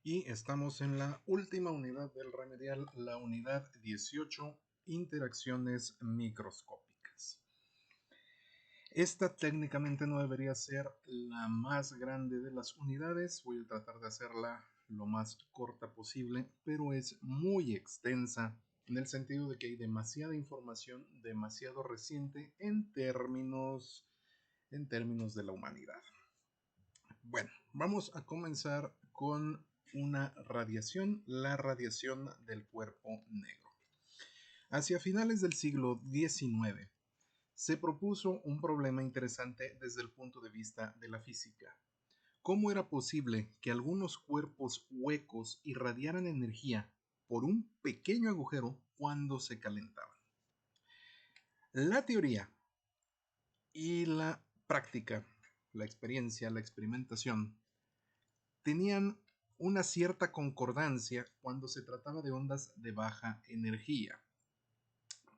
Y estamos en la última unidad del remedial, la unidad 18, interacciones microscópicas. Esta técnicamente no debería ser la más grande de las unidades, voy a tratar de hacerla lo más corta posible, pero es muy extensa en el sentido de que hay demasiada información, demasiado reciente en términos de la humanidad. Bueno, vamos a comenzar con una radiación, la radiación del cuerpo negro. Hacia finales del siglo XIX se propuso un problema interesante desde el punto de vista de la física. ¿Cómo era posible que algunos cuerpos huecos irradiaran energía por un pequeño agujero cuando se calentaban? La teoría y la práctica, la experiencia, la experimentación, tenían una cierta concordancia cuando se trataba de ondas de baja energía,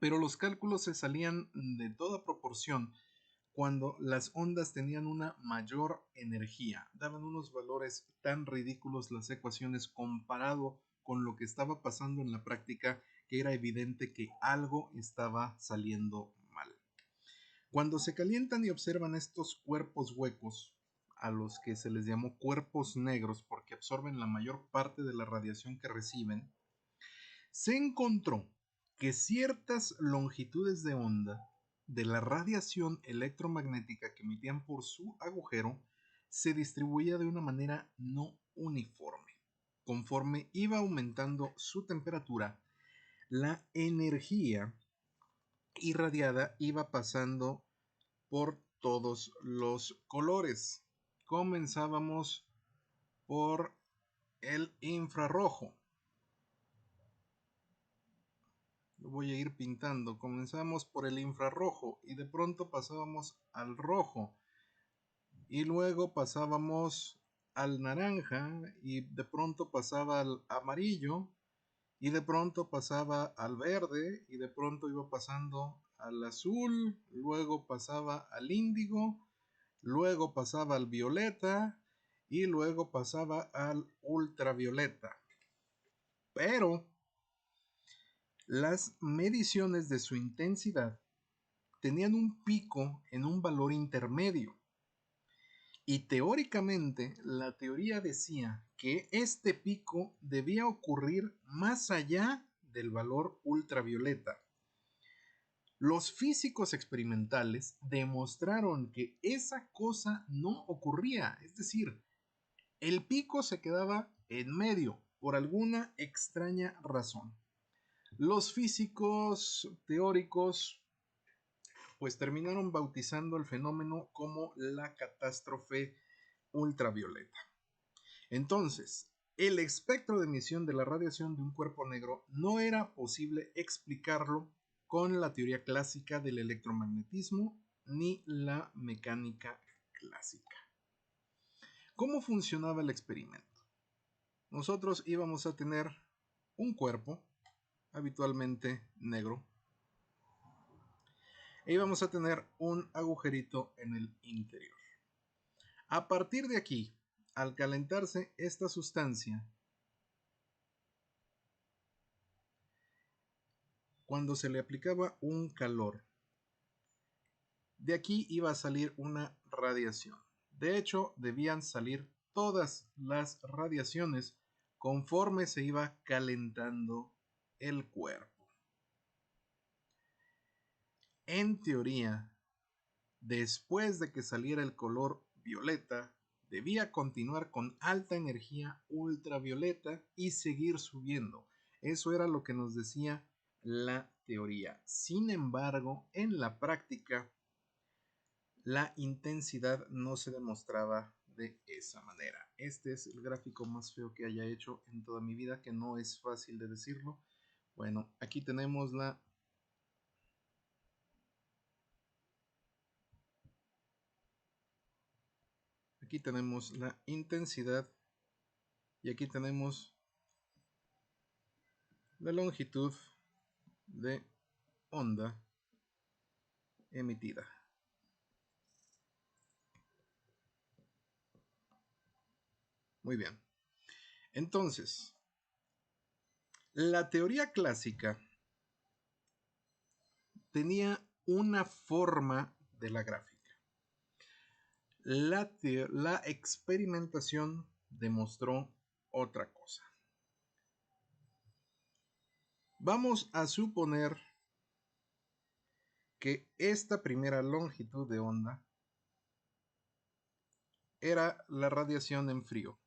pero los cálculos se salían de toda proporción cuando las ondas tenían una mayor energía. Daban unos valores tan ridículos las ecuaciones comparado con lo que estaba pasando en la práctica que era evidente que algo estaba saliendo mal. Cuando se calientan y observan estos cuerpos huecos, a los que se les llamó cuerpos negros porque absorben la mayor parte de la radiación que reciben, se encontró que ciertas longitudes de onda de la radiación electromagnética que emitían por su agujero se distribuía de una manera no uniforme. Conforme iba aumentando su temperatura, la energía irradiada iba pasando por todos los colores. Comenzábamos por el infrarrojo. Lo voy a ir pintando. Comenzamos por el infrarrojo y de pronto pasábamos al rojo. Y luego pasábamos al naranja y de pronto pasaba al amarillo y de pronto pasaba al verde y de pronto iba pasando al azul, luego pasaba al índigo, luego pasaba al violeta y luego pasaba al ultravioleta. Pero las mediciones de su intensidad tenían un pico en un valor intermedio. Y teóricamente la teoría decía que este pico debía ocurrir más allá del valor ultravioleta. Los físicos experimentales demostraron que esa cosa no ocurría, es decir, el pico se quedaba en medio por alguna extraña razón. Los físicos teóricos pues terminaron bautizando el fenómeno como la catástrofe ultravioleta. Entonces, el espectro de emisión de la radiación de un cuerpo negro no era posible explicarlo con la teoría clásica del electromagnetismo ni la mecánica clásica. ¿Cómo funcionaba el experimento? Nosotros íbamos a tener un cuerpo habitualmente negro e íbamos a tener un agujerito en el interior. A partir de aquí, al calentarse esta sustancia, cuando se le aplicaba un calor, de aquí iba a salir una radiación. De hecho, debían salir todas las radiaciones conforme se iba calentando el cuerpo. En teoría, después de que saliera el color violeta, debía continuar con alta energía ultravioleta y seguir subiendo. Eso era lo que nos decía la teoría. Sin embargo, en la práctica, la intensidad no se demostraba de esa manera. Este es el gráfico más feo que haya hecho en toda mi vida, que no es fácil de decirlo. Bueno, aquí tenemos la intensidad y aquí tenemos la longitud de onda emitida. Muy bien. Entonces, la teoría clásica tenía una forma de la gráfica. La experimentación demostró otra cosa. Vamos a suponer que esta primera longitud de onda era la radiación en frío.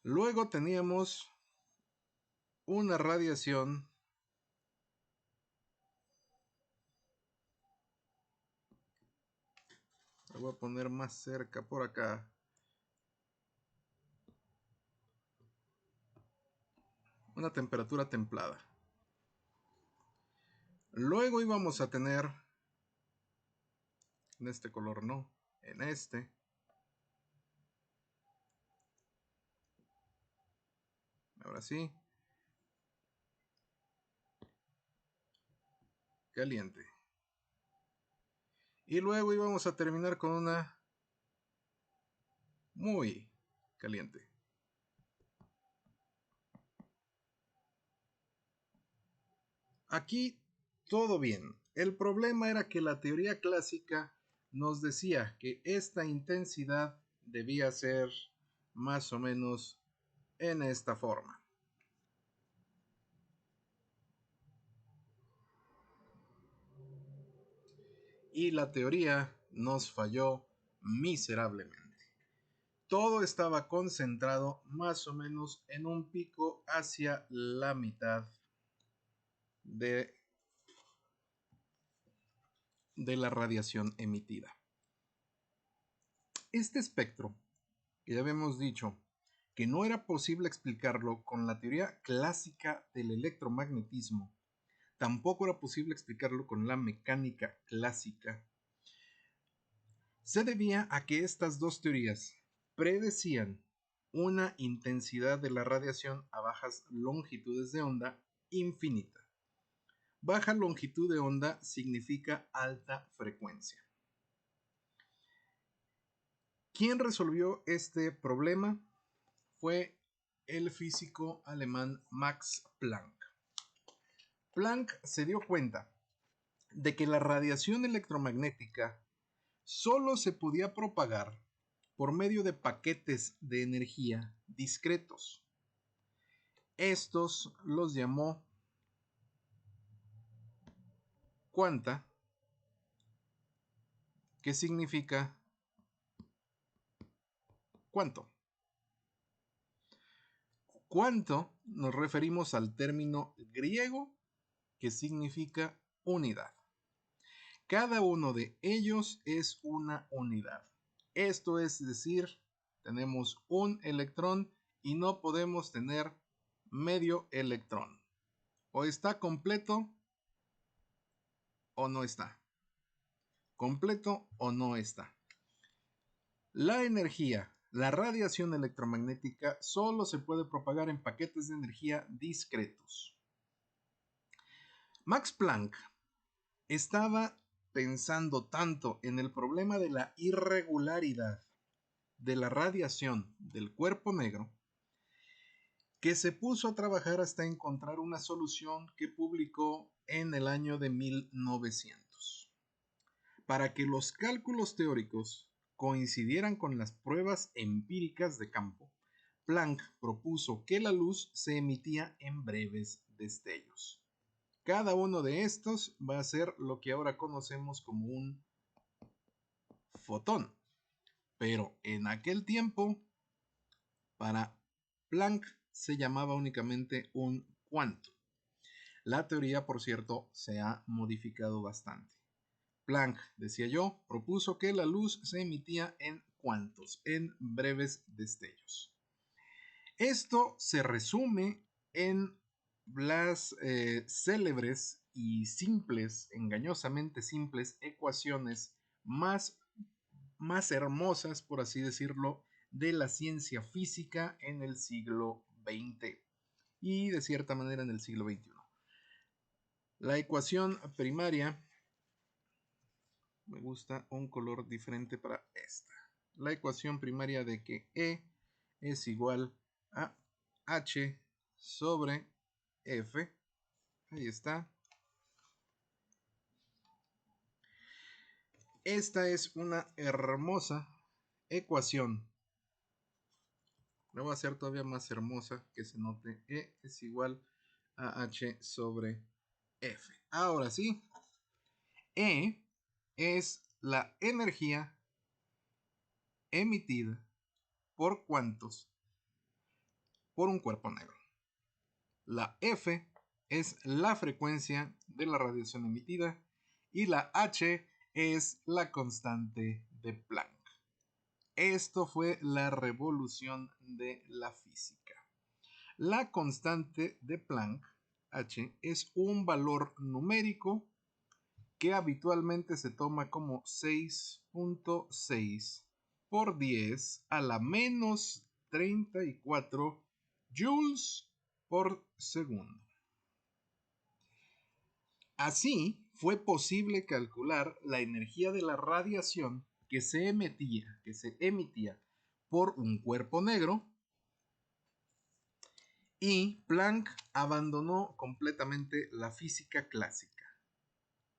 Luego teníamos una radiación la voy a poner más cerca por acá. Una temperatura templada. Luego íbamos a tener, en este color no, en este, ahora sí, caliente. Y luego íbamos a terminar con una muy caliente. Aquí todo bien. El problema era que la teoría clásica nos decía que esta intensidad debía ser más o menos en esta forma. Y la teoría nos falló miserablemente. Todo estaba concentrado más o menos en un pico hacia la mitad de, la radiación emitida. Este espectro, que ya habíamos dicho que no era posible explicarlo con la teoría clásica del electromagnetismo, tampoco era posible explicarlo con la mecánica clásica, se debía a que estas dos teorías predecían una intensidad de la radiación a bajas longitudes de onda infinita. Baja longitud de onda significa alta frecuencia. ¿Quién resolvió este problema? Fue el físico alemán Max Planck. Planck se dio cuenta de que la radiación electromagnética solo se podía propagar por medio de paquetes de energía discretos. Estos los llamó cuanta, que significa cuánto. Cuánto nos referimos al término griego que significa unidad. Cada uno de ellos es una unidad. Esto es decir, tenemos un electrón y no podemos tener medio electrón. O está completo o no está. Completo o no está. La energía, la radiación electromagnética, solo se puede propagar en paquetes de energía discretos. Max Planck estaba pensando tanto en el problema de la irregularidad de la radiación del cuerpo negro que se puso a trabajar hasta encontrar una solución que publicó en el año de 1900. Para que los cálculos teóricos coincidieran con las pruebas empíricas de campo, Planck propuso que la luz se emitía en breves destellos. Cada uno de estos va a ser lo que ahora conocemos como un fotón. Pero en aquel tiempo, para Planck se llamaba únicamente un cuanto. La teoría, por cierto, se ha modificado bastante. Planck, decía yo, propuso que la luz se emitía en cuantos, en breves destellos. Esto se resume en las célebres y simples, engañosamente simples ecuaciones más hermosas, por así decirlo, de la ciencia física en el siglo XX y de cierta manera en el siglo XXI. La ecuación primaria, me gusta un color diferente para esta. la ecuación primaria de que E es igual a H sobre F. Ahí está. Esta es una hermosa ecuación. La voy a hacer todavía más hermosa, que se note. E es igual a H sobre F. Ahora sí, E es la energía emitida por cuantos por un cuerpo negro. La F es la frecuencia de la radiación emitida y la H es la constante de Planck. Esto fue la revolución de la física. La constante de Planck, H, es un valor numérico que habitualmente se toma como 6.6 por 10 a la menos 34 joules por segundo. Así fue posible calcular la energía de la radiación que se emitía por un cuerpo negro, y Planck abandonó completamente la física clásica.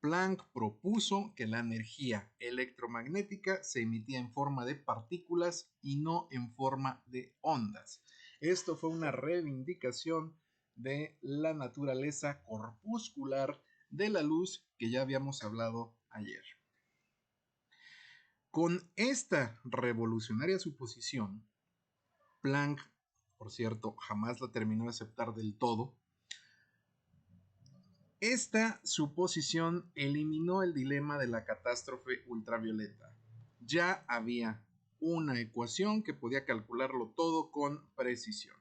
Planck propuso que la energía electromagnética se emitía en forma de partículas y no en forma de ondas. Esto fue una reivindicación de la naturaleza corpuscular de la luz que ya habíamos hablado ayer. Con esta revolucionaria suposición, Planck, por cierto, jamás la terminó de aceptar del todo. Esta suposición eliminó el dilema de la catástrofe ultravioleta. Ya había una ecuación que podía calcularlo todo con precisión.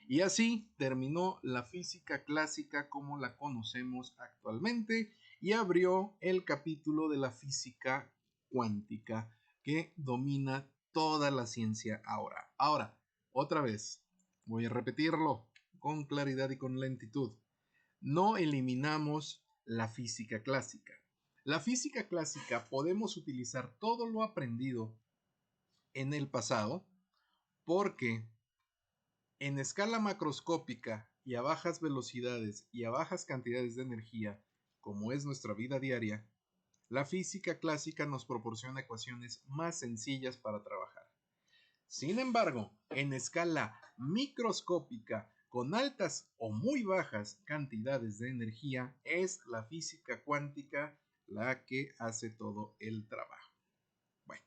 Y así terminó la física clásica como la conocemos actualmente y abrió el capítulo de la física cuántica que domina toda la ciencia ahora. Ahora, otra vez, voy a repetirlo con claridad y con lentitud. No eliminamos la física clásica. La física clásica podemos utilizar todo lo aprendido en el pasado porque en escala macroscópica y a bajas velocidades y a bajas cantidades de energía, como es nuestra vida diaria, la física clásica nos proporciona ecuaciones más sencillas para trabajar. Sin embargo, en escala microscópica, con altas o muy bajas cantidades de energía, es la física cuántica la que hace todo el trabajo. Bueno,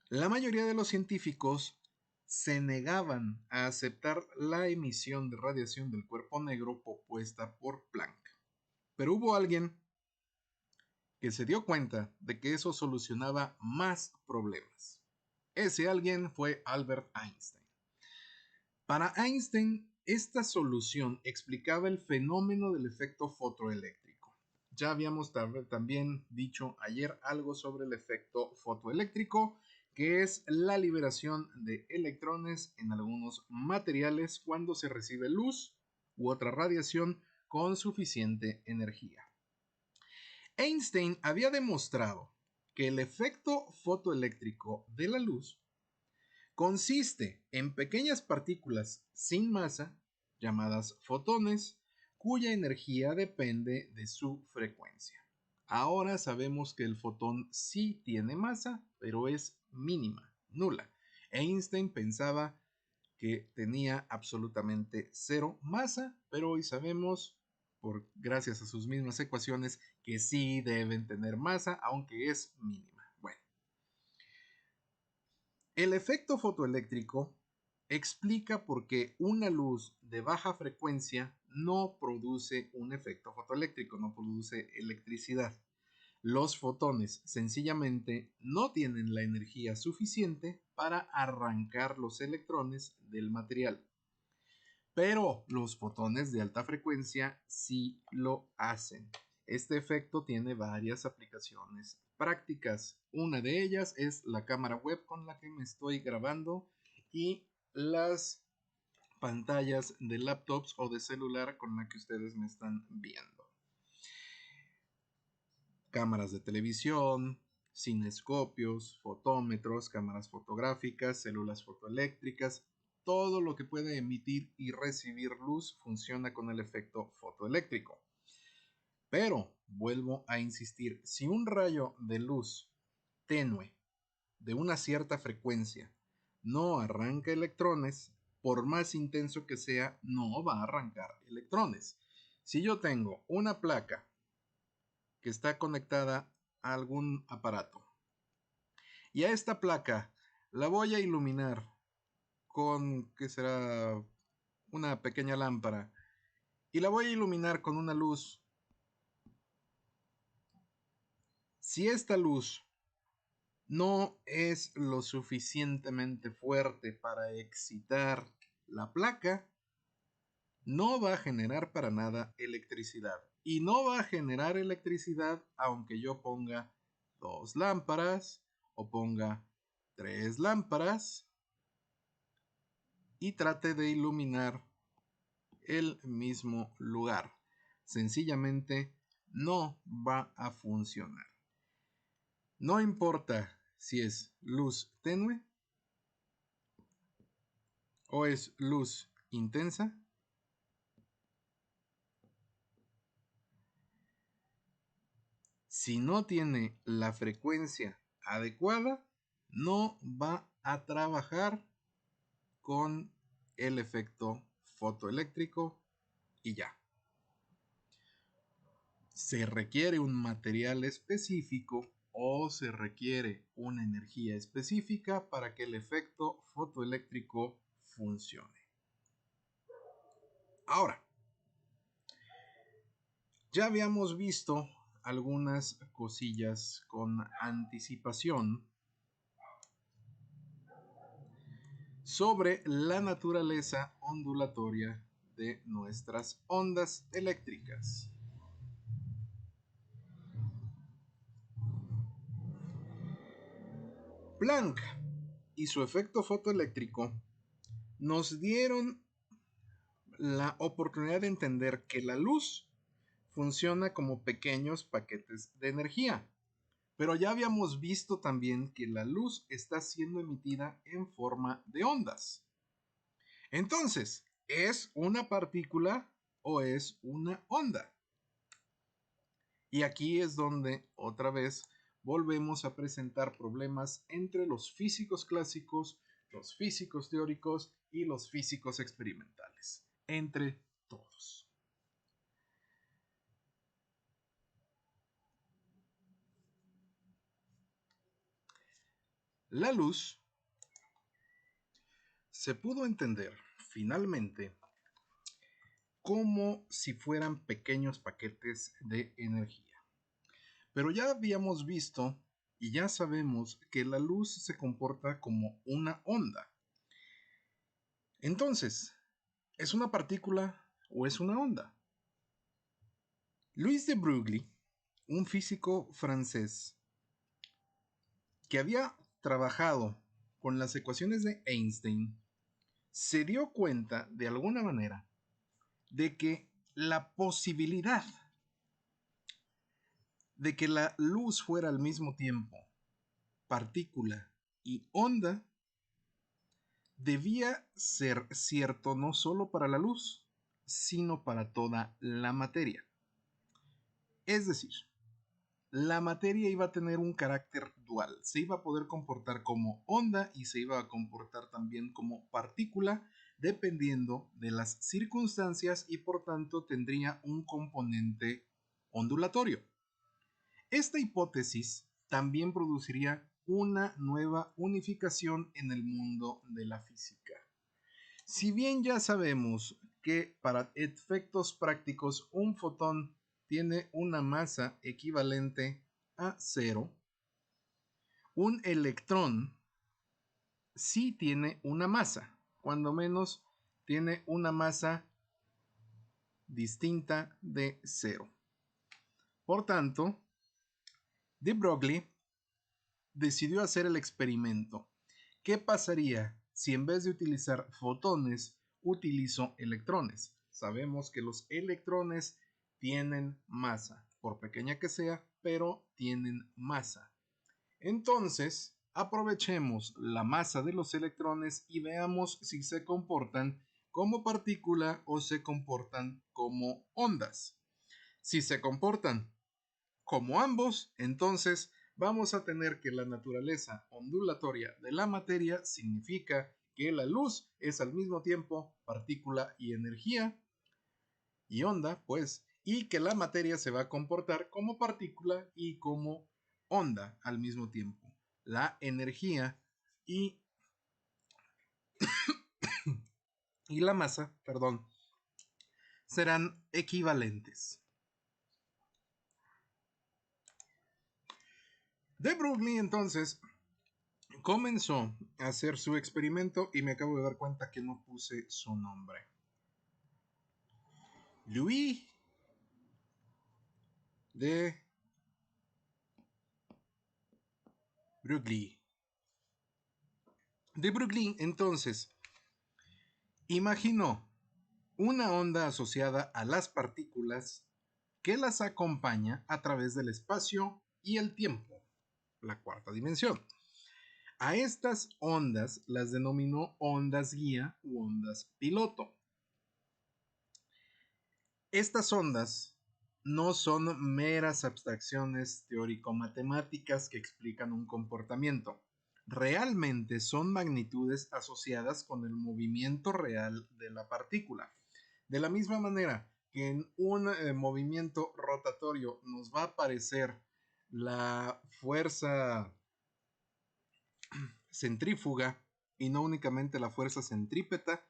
la mayoría de los científicos se negaban a aceptar la emisión de radiación del cuerpo negro propuesta por Planck. Pero hubo alguien que se dio cuenta de que eso solucionaba más problemas. Ese alguien fue Albert Einstein. Para Einstein, esta solución explicaba el fenómeno del efecto fotoeléctrico. Ya habíamos también dicho ayer algo sobre el efecto fotoeléctrico, que es la liberación de electrones en algunos materiales cuando se recibe luz u otra radiación con suficiente energía. Einstein había demostrado que el efecto fotoeléctrico de la luz consiste en pequeñas partículas sin masa, llamadas fotones, cuya energía depende de su frecuencia. Ahora sabemos que el fotón sí tiene masa, pero es mínima, nula. Einstein pensaba que tenía absolutamente cero masa, pero hoy sabemos, gracias a sus mismas ecuaciones, que sí deben tener masa, aunque es mínima. Bueno, el efecto fotoeléctrico explica por qué una luz de baja frecuencia no produce un efecto fotoeléctrico, no produce electricidad. Los fotones sencillamente no tienen la energía suficiente para arrancar los electrones del material. Pero los fotones de alta frecuencia sí lo hacen. Este efecto tiene varias aplicaciones prácticas. Una de ellas es la cámara web con la que me estoy grabando y las pantallas de laptops o de celular con la que ustedes me están viendo. Cámaras de televisión, cinescopios, fotómetros, cámaras fotográficas, células fotoeléctricas. Todo lo que puede emitir y recibir luz funciona con el efecto fotoeléctrico. Pero, vuelvo a insistir, si un rayo de luz tenue de una cierta frecuencia no arranca electrones, por más intenso que sea, no va a arrancar electrones. Si yo tengo una placa que está conectada a algún aparato y a esta placa la voy a iluminar con, ¿qué será? Una pequeña lámpara, y la voy a iluminar con una luz. Si esta luz no es lo suficientemente fuerte para excitar la placa, no va a generar para nada electricidad. Y no va a generar electricidad aunque yo ponga 2 lámparas o ponga 3 lámparas y trate de iluminar el mismo lugar. Sencillamente no va a funcionar. No importa si es luz tenue o es luz intensa. Si no tiene la frecuencia adecuada, no va a trabajar con el efecto fotoeléctrico y ya. Se requiere un material específico o se requiere una energía específica para que el efecto fotoeléctrico funcione. Ahora, ya habíamos visto algunas cosillas con anticipación sobre la naturaleza ondulatoria de nuestras ondas eléctricas. Planck y su efecto fotoeléctrico nos dieron la oportunidad de entender que la luz funciona como pequeños paquetes de energía. Pero ya habíamos visto también que la luz está siendo emitida en forma de ondas. Entonces, ¿es una partícula o es una onda? Y aquí es donde otra vez volvemos a presentar problemas entre los físicos clásicos, los físicos teóricos y los físicos experimentales, entre todos. La luz se pudo entender finalmente como si fueran pequeños paquetes de energía. Pero ya habíamos visto y ya sabemos que la luz se comporta como una onda. Entonces, ¿es una partícula o es una onda? Louis de Broglie, un físico francés que había trabajado con las ecuaciones de Einstein, se dio cuenta de alguna manera de que la posibilidad de que la luz fuera al mismo tiempo partícula y onda debía ser cierto no solo para la luz, sino para toda la materia. Es decir, la materia iba a tener un carácter dual, se iba a poder comportar como onda y se iba a comportar también como partícula, dependiendo de las circunstancias y por tanto tendría un componente ondulatorio. Esta hipótesis también produciría una nueva unificación en el mundo de la física. Si bien ya sabemos que para efectos prácticos un fotón tiene una masa equivalente a 0, un electrón sí tiene una masa, cuando menos tiene una masa distinta de 0. Por tanto, de Broglie decidió hacer el experimento. ¿Qué pasaría si en vez de utilizar fotones utilizo electrones? Sabemos que los electrones tienen masa, por pequeña que sea, pero tienen masa. Entonces, aprovechemos la masa de los electrones y veamos si se comportan como partícula o se comportan como ondas. Si se comportan como ambos, entonces vamos a tener que la naturaleza ondulatoria de la materia significa que la luz es al mismo tiempo partícula y energía y onda, pues, y que la materia se va a comportar como partícula y como onda al mismo tiempo. La energía y, y la masa, perdón, serán equivalentes. De Broglie entonces comenzó a hacer su experimento y me acabo de dar cuenta que no puse su nombre. Louis de Broglie. De Broglie entonces imaginó una onda asociada a las partículas que las acompaña a través del espacio y el tiempo, la cuarta dimensión. A estas ondas las denominó ondas guía u ondas piloto. Estas ondas no son meras abstracciones teórico-matemáticas que explican un comportamiento. Realmente son magnitudes asociadas con el movimiento real de la partícula. De la misma manera que en un movimiento rotatorio nos va a aparecer la fuerza centrífuga y no únicamente la fuerza centrípeta,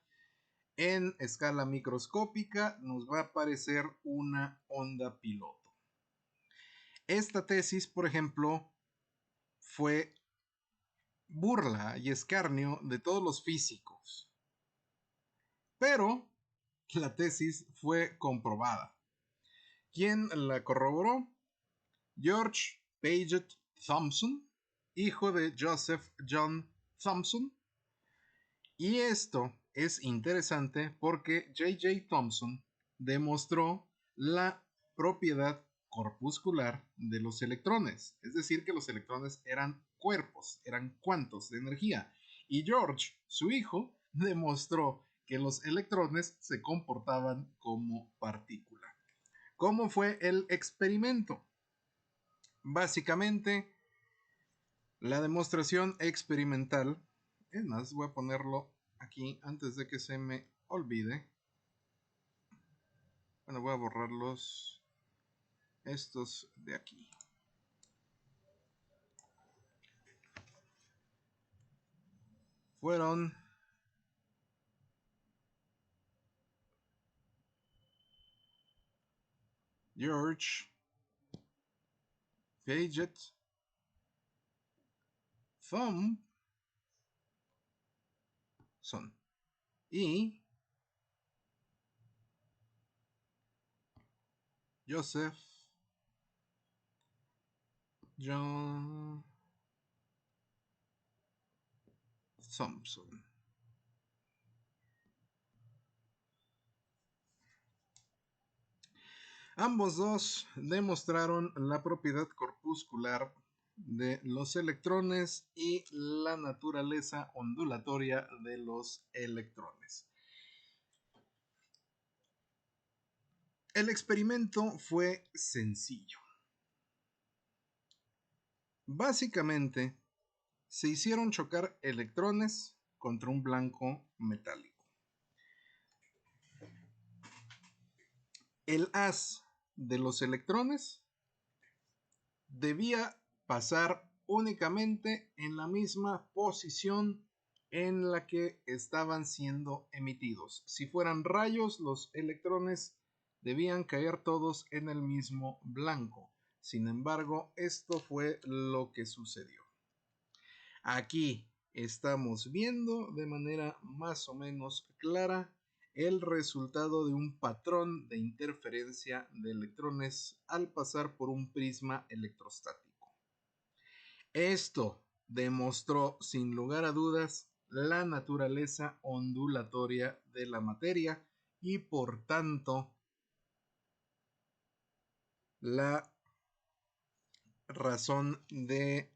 en escala microscópica nos va a aparecer una onda piloto. Esta tesis, por ejemplo, fue burla y escarnio de todos los físicos, pero la tesis fue comprobada. ¿Quién la corroboró? George Paget Thomson, hijo de Joseph John Thomson. Y esto es interesante porque J.J. Thomson demostró la propiedad corpuscular de los electrones, es decir, que los electrones eran cuerpos, eran cuantos de energía. Y George, su hijo, demostró que los electrones se comportaban como partícula. ¿Cómo fue el experimento? Básicamente, la demostración experimental, es más, voy a ponerlo aquí antes de que se me olvide. Bueno, voy a borrarlos estos de aquí. Fueron George Paget Thomson y Joseph John Thomson. Ambos dos demostraron la propiedad corpuscular de los electrones y la naturaleza ondulatoria de los electrones. El experimento fue sencillo. Básicamente, se hicieron chocar electrones contra un blanco metálico. El haz de los electrones debía pasar únicamente en la misma posición en la que estaban siendo emitidos. Si fueran rayos, los electrones debían caer todos en el mismo blanco. Sin embargo, esto fue lo que sucedió. Aquí estamos viendo de manera más o menos clara el resultado de un patrón de interferencia de electrones al pasar por un prisma electrostático. Esto demostró sin lugar a dudas la naturaleza ondulatoria de la materia y por tanto la razón de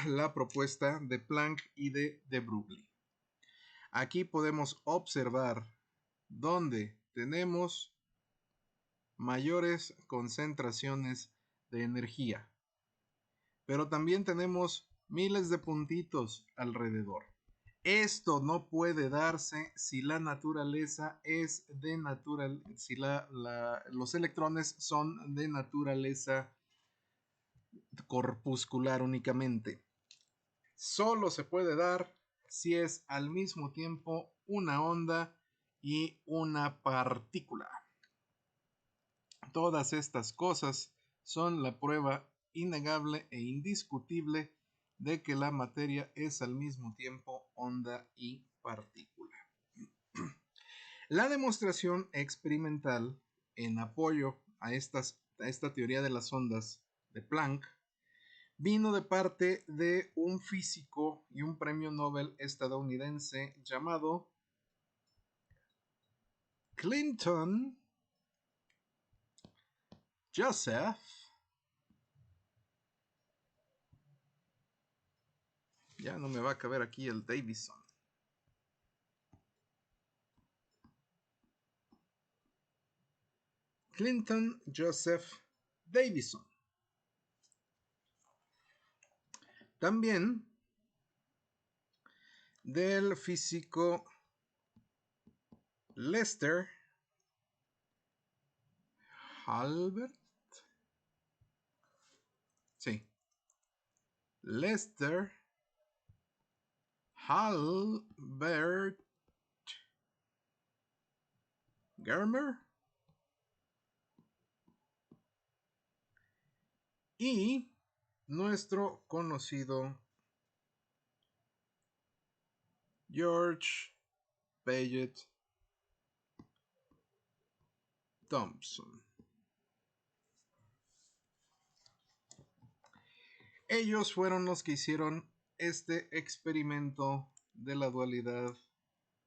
la propuesta de Planck y de Broglie. Aquí podemos observar dónde tenemos mayores concentraciones de energía, pero también tenemos miles de puntitos alrededor. Esto no puede darse si la naturaleza es de si los electrones son de naturaleza corpuscular únicamente. Solo se puede dar si es al mismo tiempo una onda y una partícula. Todas estas cosas son la prueba innegable e indiscutible de que la materia es al mismo tiempo onda y partícula. La demostración experimental en apoyo a esta teoría de las ondas de Planck vino de parte de un físico y un premio Nobel estadounidense llamado Clinton Joseph Ya no me va a caber aquí el Davison. Clinton Joseph Davison. También del físico Lester Halbert. Sí. Lester Halbert Germer. Y nuestro conocido George Paget Thompson. Ellos fueron los que hicieron este experimento de la dualidad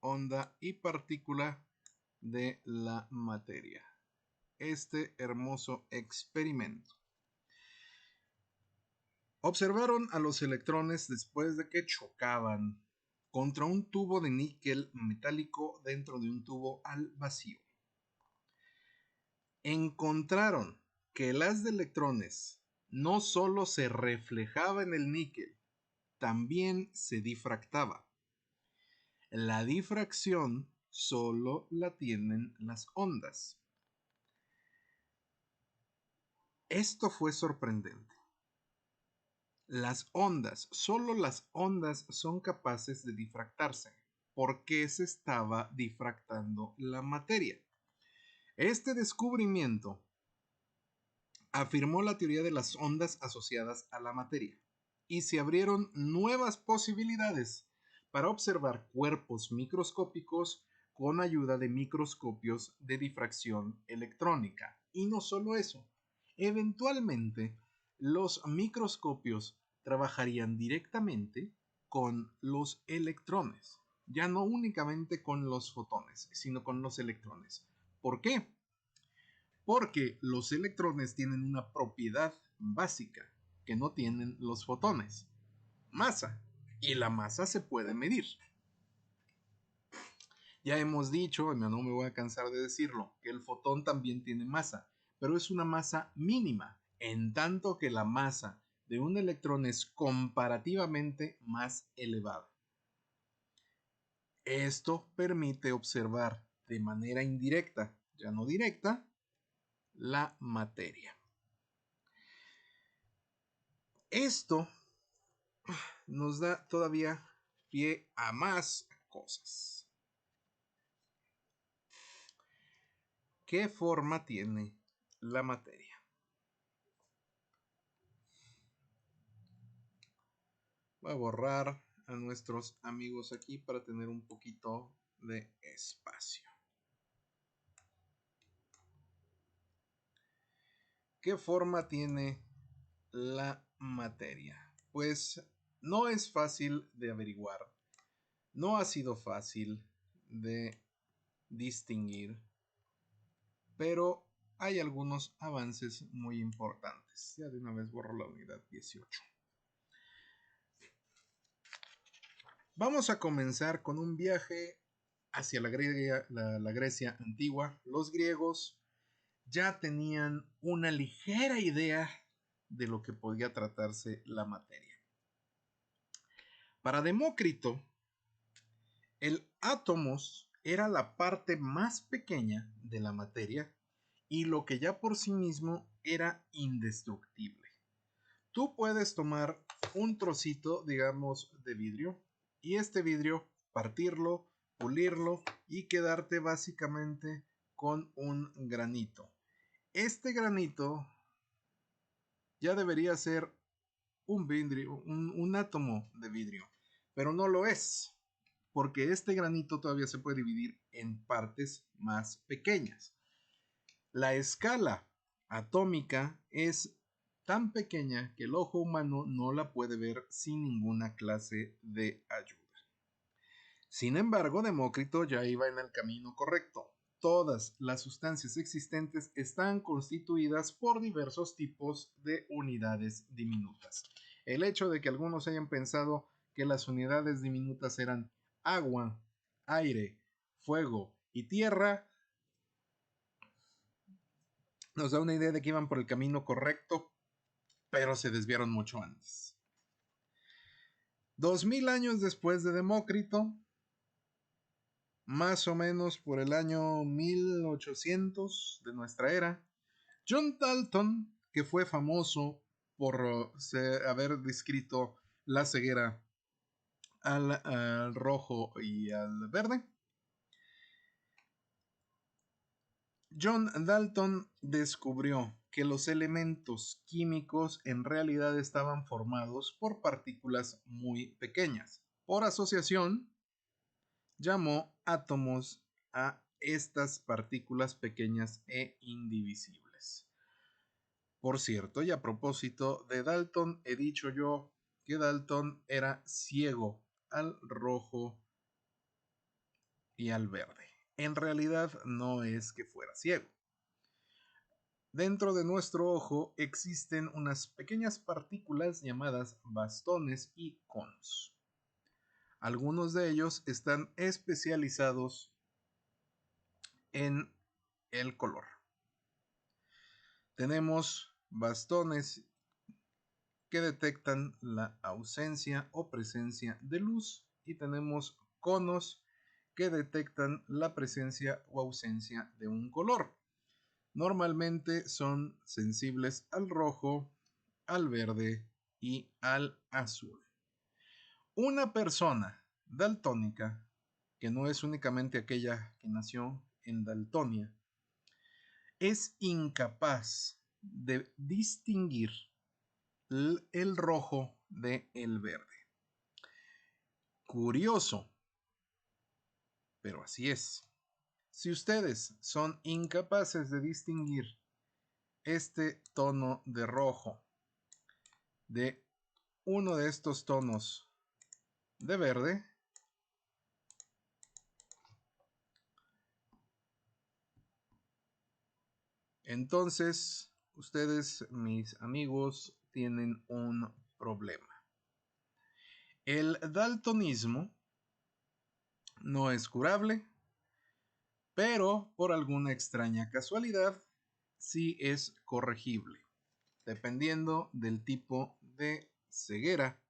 onda y partícula de la materia. Este hermoso experimento. Observaron a los electrones después de que chocaban contra un tubo de níquel metálico dentro de un tubo al vacío. Encontraron que el haz de electrones no solo se reflejaba en el níquel, también se difractaba. La difracción solo la tienen las ondas. Esto fue sorprendente. Las ondas, solo las ondas son capaces de difractarse. ¿Por qué se estaba difractando la materia? Este descubrimiento afirmó la teoría de las ondas asociadas a la materia y se abrieron nuevas posibilidades para observar cuerpos microscópicos con ayuda de microscopios de difracción electrónica. Y no solo eso, eventualmente los microscopios trabajarían directamente con los electrones, ya no únicamente con los fotones, sino con los electrones. ¿Por qué? Porque los electrones tienen una propiedad básica que no tienen los fotones: masa. Y la masa se puede medir. Ya hemos dicho, y no me voy a cansar de decirlo, que el fotón también tiene masa, pero es una masa mínima, en tanto que la masa de un electrón es comparativamente más elevada. Esto permite observar de manera indirecta, ya no directa, la materia. Esto nos da todavía pie a más cosas. ¿Qué forma tiene la materia? Voy a borrar a nuestros amigos aquí para tener un poquito de espacio. ¿Qué forma tiene la materia? Pues no es fácil de averiguar. No ha sido fácil de distinguir, pero hay algunos avances muy importantes. Ya de una vez borro la unidad 18. Vamos a comenzar con un viaje hacia la Grecia antigua. Los griegos ya tenían una ligera idea de lo que podía tratarse la materia. Para Demócrito, el átomos era la parte más pequeña de la materia y lo que ya por sí mismo era indestructible. Tú puedes tomar un trocito, digamos, de vidrio y este vidrio partirlo, pulirlo y quedarte básicamente con un granito. Este granito ya debería ser un vidrio, un átomo de vidrio, pero no lo es, porque este granito todavía se puede dividir en partes más pequeñas. La escala atómica es tan pequeña que el ojo humano no la puede ver sin ninguna clase de ayuda. Sin embargo, Demócrito ya iba en el camino correcto. Todas las sustancias existentes están constituidas por diversos tipos de unidades diminutas. El hecho de que algunos hayan pensado que las unidades diminutas eran agua, aire, fuego y tierra nos da una idea de que iban por el camino correcto, pero se desviaron mucho antes. 2000 años después de Demócrito, más o menos por el año 1800 de nuestra era, John Dalton, que fue famoso por haber descrito la ceguera al rojo y al verde, John Dalton descubrió que los elementos químicos en realidad estaban formados por partículas muy pequeñas. Por asociación, llamó átomos a estas partículas pequeñas e indivisibles. Por cierto, y a propósito de Dalton, he dicho yo que Dalton era ciego al rojo y al verde. En realidad no es que fuera ciego. Dentro de nuestro ojo existen unas pequeñas partículas llamadas bastones y conos. Algunos de ellos están especializados en el color. Tenemos bastones que detectan la ausencia o presencia de luz y tenemos conos que detectan la presencia o ausencia de un color. Normalmente son sensibles al rojo, al verde y al azul. Una persona daltónica, que no es únicamente aquella que nació en Daltonia, es incapaz de distinguir el rojo del verde. Curioso, pero así es. Si ustedes son incapaces de distinguir este tono de rojo de uno de estos tonos de verde, entonces ustedes, mis amigos, tienen un problema. El daltonismo no es curable, pero por alguna extraña casualidad sí es corregible. Dependiendo del tipo de ceguera,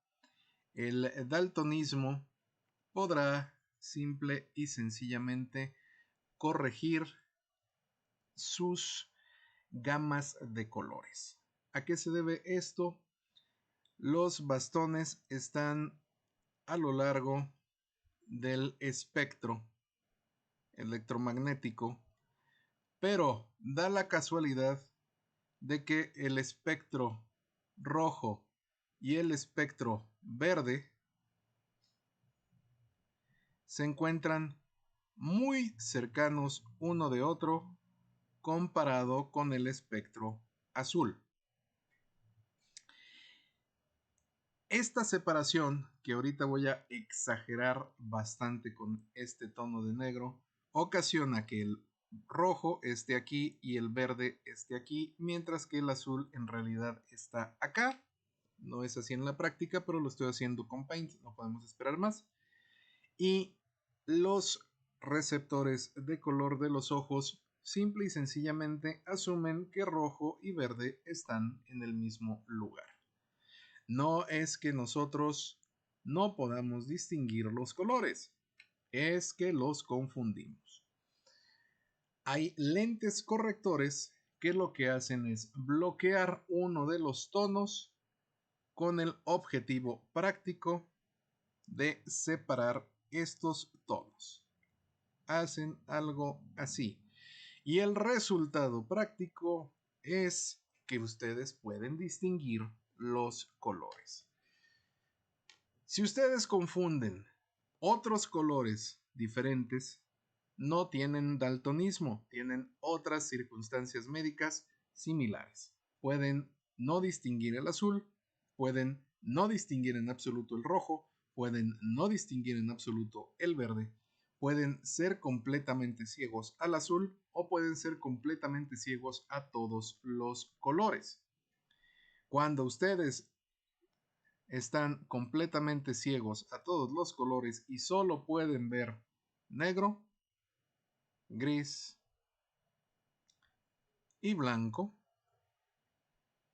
el daltonismo podrá simple y sencillamente corregir sus gamas de colores. ¿A qué se debe esto? Los bastones están a lo largo del espectro electromagnético, pero da la casualidad de que el espectro rojo y el espectro verde se encuentran muy cercanos uno de otro comparado con el espectro azul. Esta separación, que ahorita voy a exagerar bastante con este tono de negro, ocasiona que el rojo esté aquí y el verde esté aquí, mientras que el azul en realidad está acá. No es así en la práctica, pero lo estoy haciendo con Paint, no podemos esperar más. y los receptores de color de los ojos simple y sencillamente asumen que rojo y verde están en el mismo lugar. No es que nosotros no podamos distinguir los colores, es que los confundimos. Hay lentes correctores que lo que hacen es bloquear uno de los tonos con el objetivo práctico de separar estos tonos. Hacen algo así. Y el resultado práctico es que ustedes pueden distinguir los colores. Si ustedes confunden otros colores diferentes, no tienen daltonismo, tienen otras circunstancias médicas similares. Pueden no distinguir el azul, pueden no distinguir en absoluto el rojo, pueden no distinguir en absoluto el verde, pueden ser completamente ciegos al azul o pueden ser completamente ciegos a todos los colores. Cuando ustedes están completamente ciegos a todos los colores y solo pueden ver negro, gris y blanco,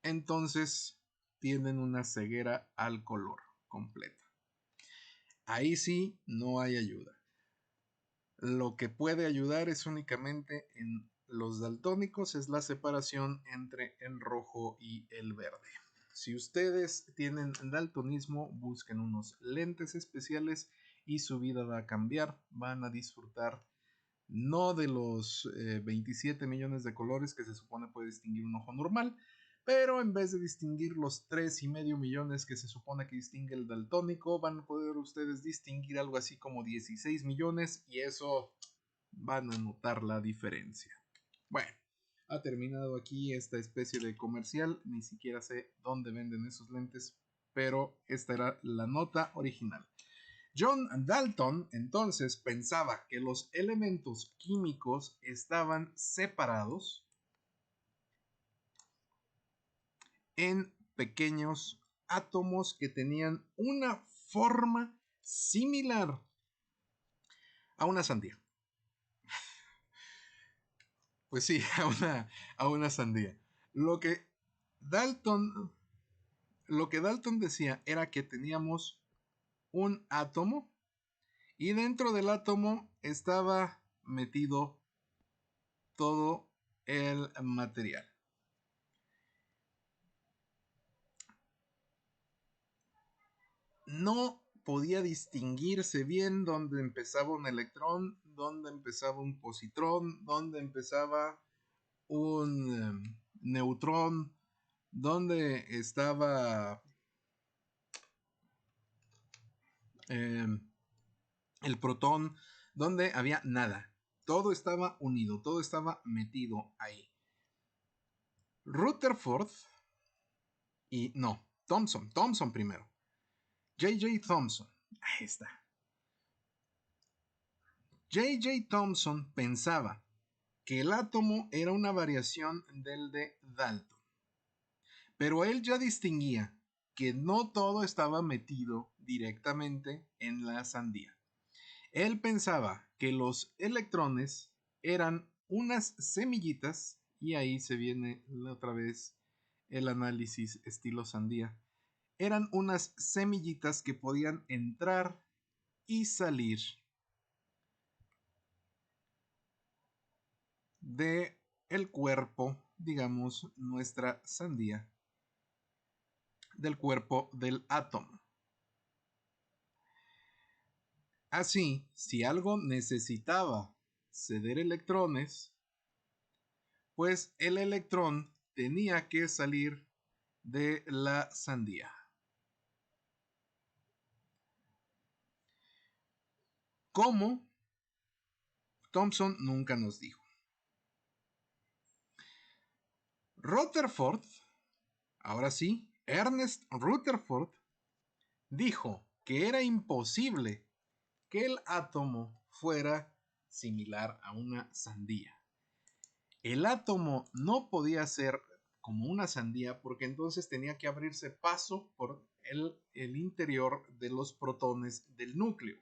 entonces tienen una ceguera al color completa. Ahí sí no hay ayuda. Lo que puede ayudar es únicamente en los daltónicos, es la separación entre el rojo y el verde. Si ustedes tienen daltonismo, busquen unos lentes especiales y su vida va a cambiar. Van a disfrutar no de los 27 millones de colores que se supone puede distinguir un ojo normal, pero en vez de distinguir los 3,5 millones que se supone que distingue el daltónico, van a poder ustedes distinguir algo así como 16 millones y eso van a notar la diferencia. Bueno, ha terminado aquí esta especie de comercial, ni siquiera sé dónde venden esos lentes, pero esta era la nota original. John Dalton entonces pensaba que los elementos químicos estaban separados en pequeños átomos que tenían una forma similar a una sandía. Pues sí, a una sandía. Lo que Dalton decía era que teníamos un átomo y dentro del átomo estaba metido todo el material. No podía distinguirse bien dónde empezaba un electrón, dónde empezaba un positrón, dónde empezaba un neutrón, dónde estaba el protón, donde había nada. Todo estaba unido, todo estaba metido ahí. Rutherford y no, Thomson primero. J.J. Thomson, ahí está. J.J. Thomson pensaba que el átomo era una variación del de Dalton, pero él ya distinguía que no todo estaba metido directamente en la sandía. Él pensaba que los electrones eran unas semillitas, y ahí se viene otra vez el análisis estilo sandía. Eran unas semillitas que podían entrar y salir de el cuerpo, digamos, nuestra sandía, del cuerpo del átomo. Así, si algo necesitaba ceder electrones, pues el electrón tenía que salir de la sandía. ¿Cómo? Thomson nunca nos dijo. Rutherford, ahora sí, Ernest Rutherford, dijo que era imposible que el átomo fuera similar a una sandía. El átomo no podía ser como una sandía porque entonces tenía que abrirse paso por el interior de los protones del núcleo.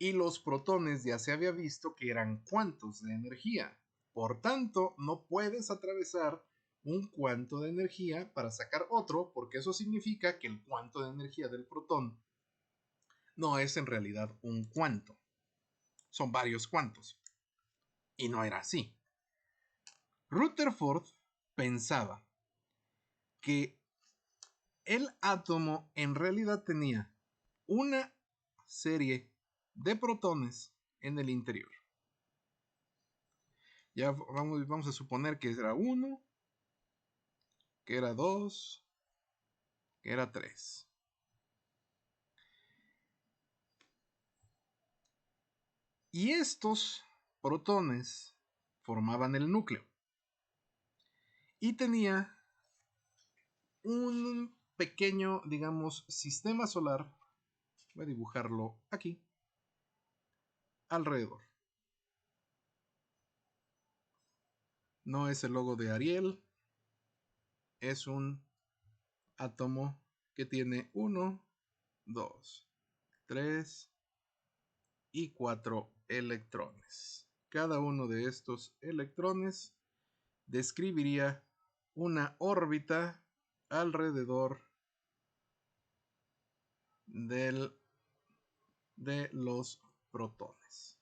Y los protones ya se había visto que eran cuantos de energía. Por tanto, no puedes atravesar un cuanto de energía para sacar otro, porque eso significa que el cuanto de energía del protón no es en realidad un cuanto. Son varios cuantos. Y no era así. Rutherford pensaba que el átomo en realidad tenía una serie de protones en el interior. Ya vamos a suponer que era 1, que era 2, que era 3. Y estos protones formaban el núcleo. Y tenía un pequeño, digamos, sistema solar. Voy a dibujarlo aquí, alrededor. No es el logo de Ariel, es un átomo que tiene 1, 2, 3 y 4 electrones. Cada uno de estos electrones describiría una órbita alrededor de los protones.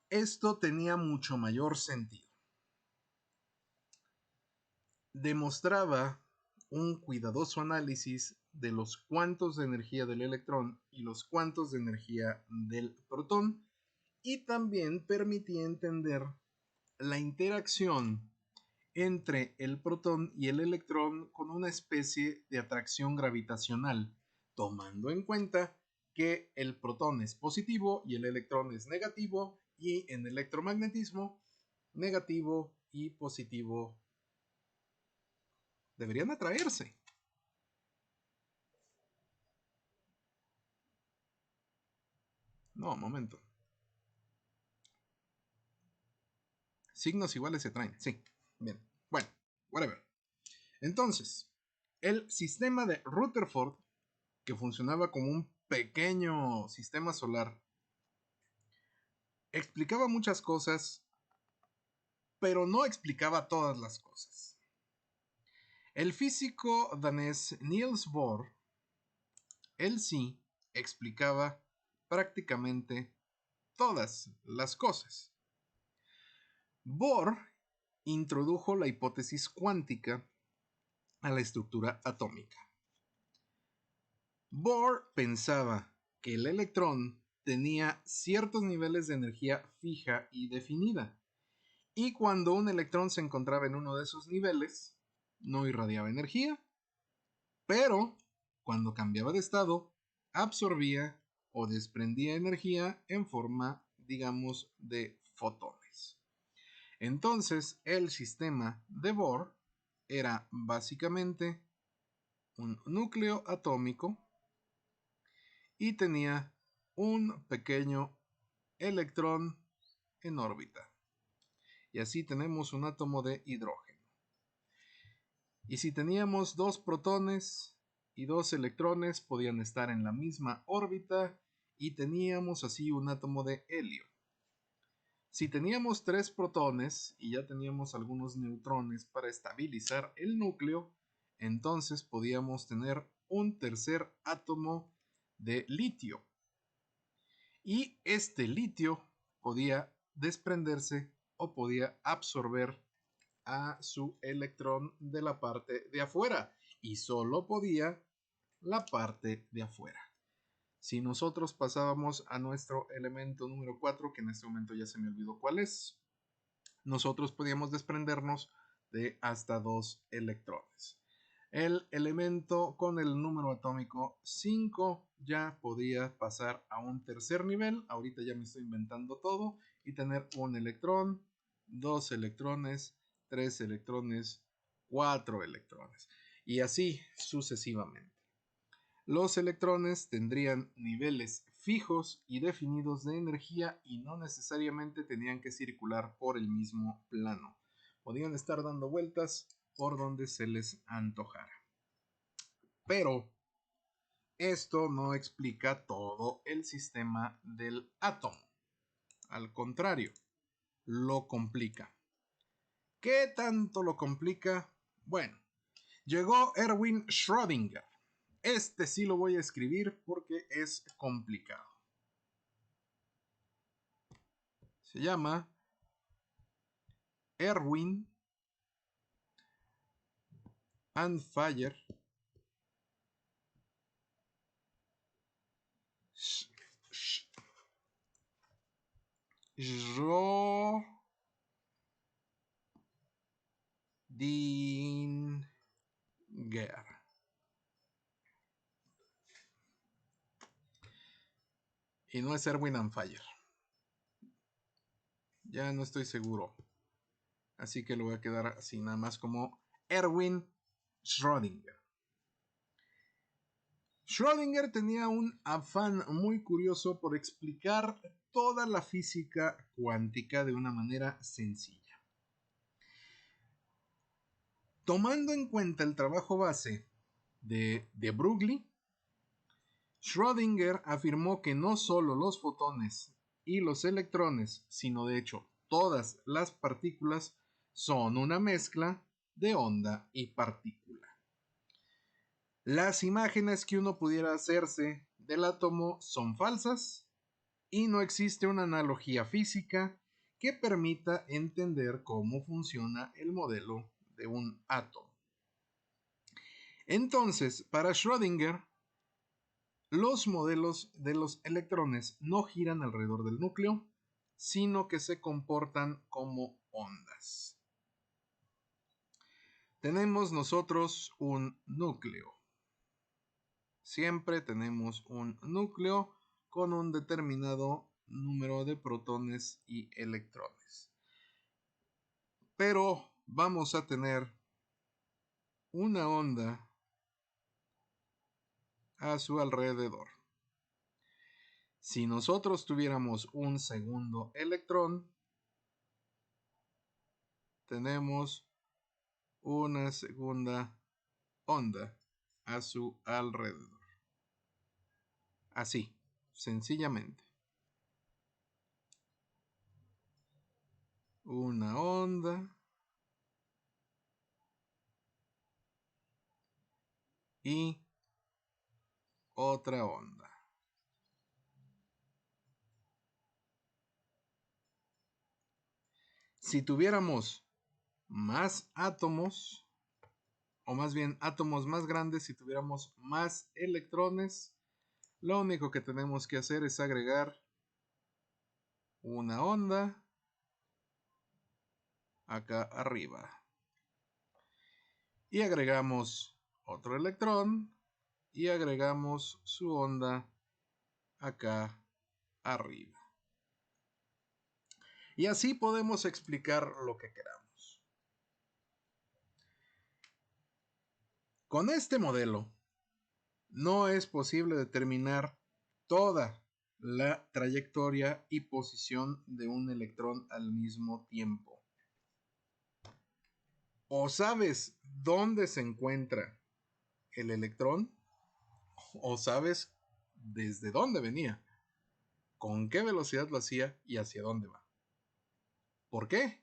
Esto tenía mucho mayor sentido. Demostraba un cuidadoso análisis de los cuantos de energía del electrón y los cuantos de energía del protón, y también permitía entender la interacción entre el protón y el electrón con una especie de atracción gravitacional, tomando en cuenta que el protón es positivo y el electrón es negativo, y en electromagnetismo, negativo y positivo deberían atraerse. No, momento. Signos iguales se atraen, sí. Bien, bueno, whatever. Entonces, el sistema de Rutherford, que funcionaba como un pequeño sistema solar, explicaba muchas cosas, pero no explicaba todas las cosas. El físico danés Niels Bohr, él sí explicaba prácticamente todas las cosas. Bohr introdujo la hipótesis cuántica a la estructura atómica. Bohr pensaba que el electrón tenía ciertos niveles de energía fija y definida, y cuando un electrón se encontraba en uno de esos niveles, no irradiaba energía, pero cuando cambiaba de estado, absorbía o desprendía energía en forma, digamos, de fotones. Entonces, el sistema de Bohr era básicamente un núcleo atómico y tenía un pequeño electrón en órbita. Y así tenemos un átomo de hidrógeno. Y si teníamos dos protones y dos electrones, podían estar en la misma órbita, y teníamos así un átomo de helio. Si teníamos tres protones y ya teníamos algunos neutrones para estabilizar el núcleo, entonces podíamos tener un tercer átomo de litio. Y este litio podía desprenderse o podía absorber a su electrón de la parte de afuera, y solo podía la parte de afuera. Si nosotros pasábamos a nuestro elemento número 4, que en este momento ya se me olvidó cuál es, nosotros podíamos desprendernos de hasta 2 electrones. El elemento con el número atómico 5 ya podía pasar a un tercer nivel. Ahorita ya me estoy inventando todo, y tener un electrón, 2 electrones, 3 electrones, 4 electrones, y así sucesivamente. Los electrones tendrían niveles fijos y definidos de energía, y no necesariamente tenían que circular por el mismo plano. Podían estar dando vueltas por donde se les antojara. Pero esto no explica todo el sistema del átomo. Al contrario, lo complica. ¿Qué tanto lo complica? Bueno, llegó Erwin Schrödinger. Este sí lo voy a escribir porque es complicado. Se llama Erwin Anfayer Schrödinger. Y no es Erwin Anfayer. Ya no estoy seguro. Así que lo voy a quedar así nada más como Erwin Schrödinger. Schrödinger tenía un afán muy curioso por explicar toda la física cuántica de una manera sencilla. Tomando en cuenta el trabajo base de Broglie, Schrödinger afirmó que no solo los fotones y los electrones, sino de hecho todas las partículas son una mezcla de onda y partícula. Las imágenes que uno pudiera hacerse del átomo son falsas y no existe una analogía física que permita entender cómo funciona el modelo de un átomo. Entonces, para Schrödinger, los modelos de los electrones no giran alrededor del núcleo, sino que se comportan como ondas. Tenemos nosotros un núcleo. Siempre tenemos un núcleo con un determinado número de protones y electrones. Pero vamos a tener una onda a su alrededor. Si nosotros tuviéramos un segundo electrón, tenemos una segunda onda a su alrededor. Así, sencillamente. Una onda y otra onda. Si tuviéramos más átomos, o más bien átomos más grandes, si tuviéramos más electrones, lo único que tenemos que hacer es agregar una onda acá arriba. Y agregamos otro electrón y agregamos su onda acá arriba. Y así podemos explicar lo que queramos. Con este modelo, no es posible determinar toda la trayectoria y posición de un electrón al mismo tiempo. O sabes dónde se encuentra el electrón, o sabes desde dónde venía, con qué velocidad lo hacía y hacia dónde va. ¿Por qué?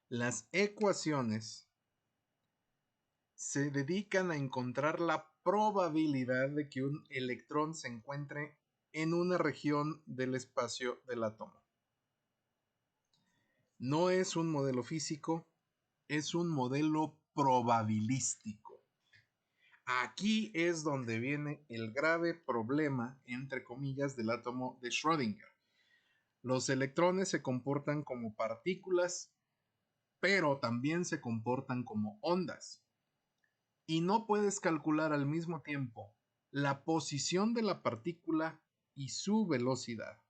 Las ecuaciones se dedican a encontrar la probabilidad de que un electrón se encuentre en una región del espacio del átomo. No es un modelo físico, es un modelo probabilístico. Aquí es donde viene el grave problema, entre comillas, del átomo de Schrödinger. Los electrones se comportan como partículas, pero también se comportan como ondas. Y no puedes calcular al mismo tiempo la posición de la partícula y su velocidad.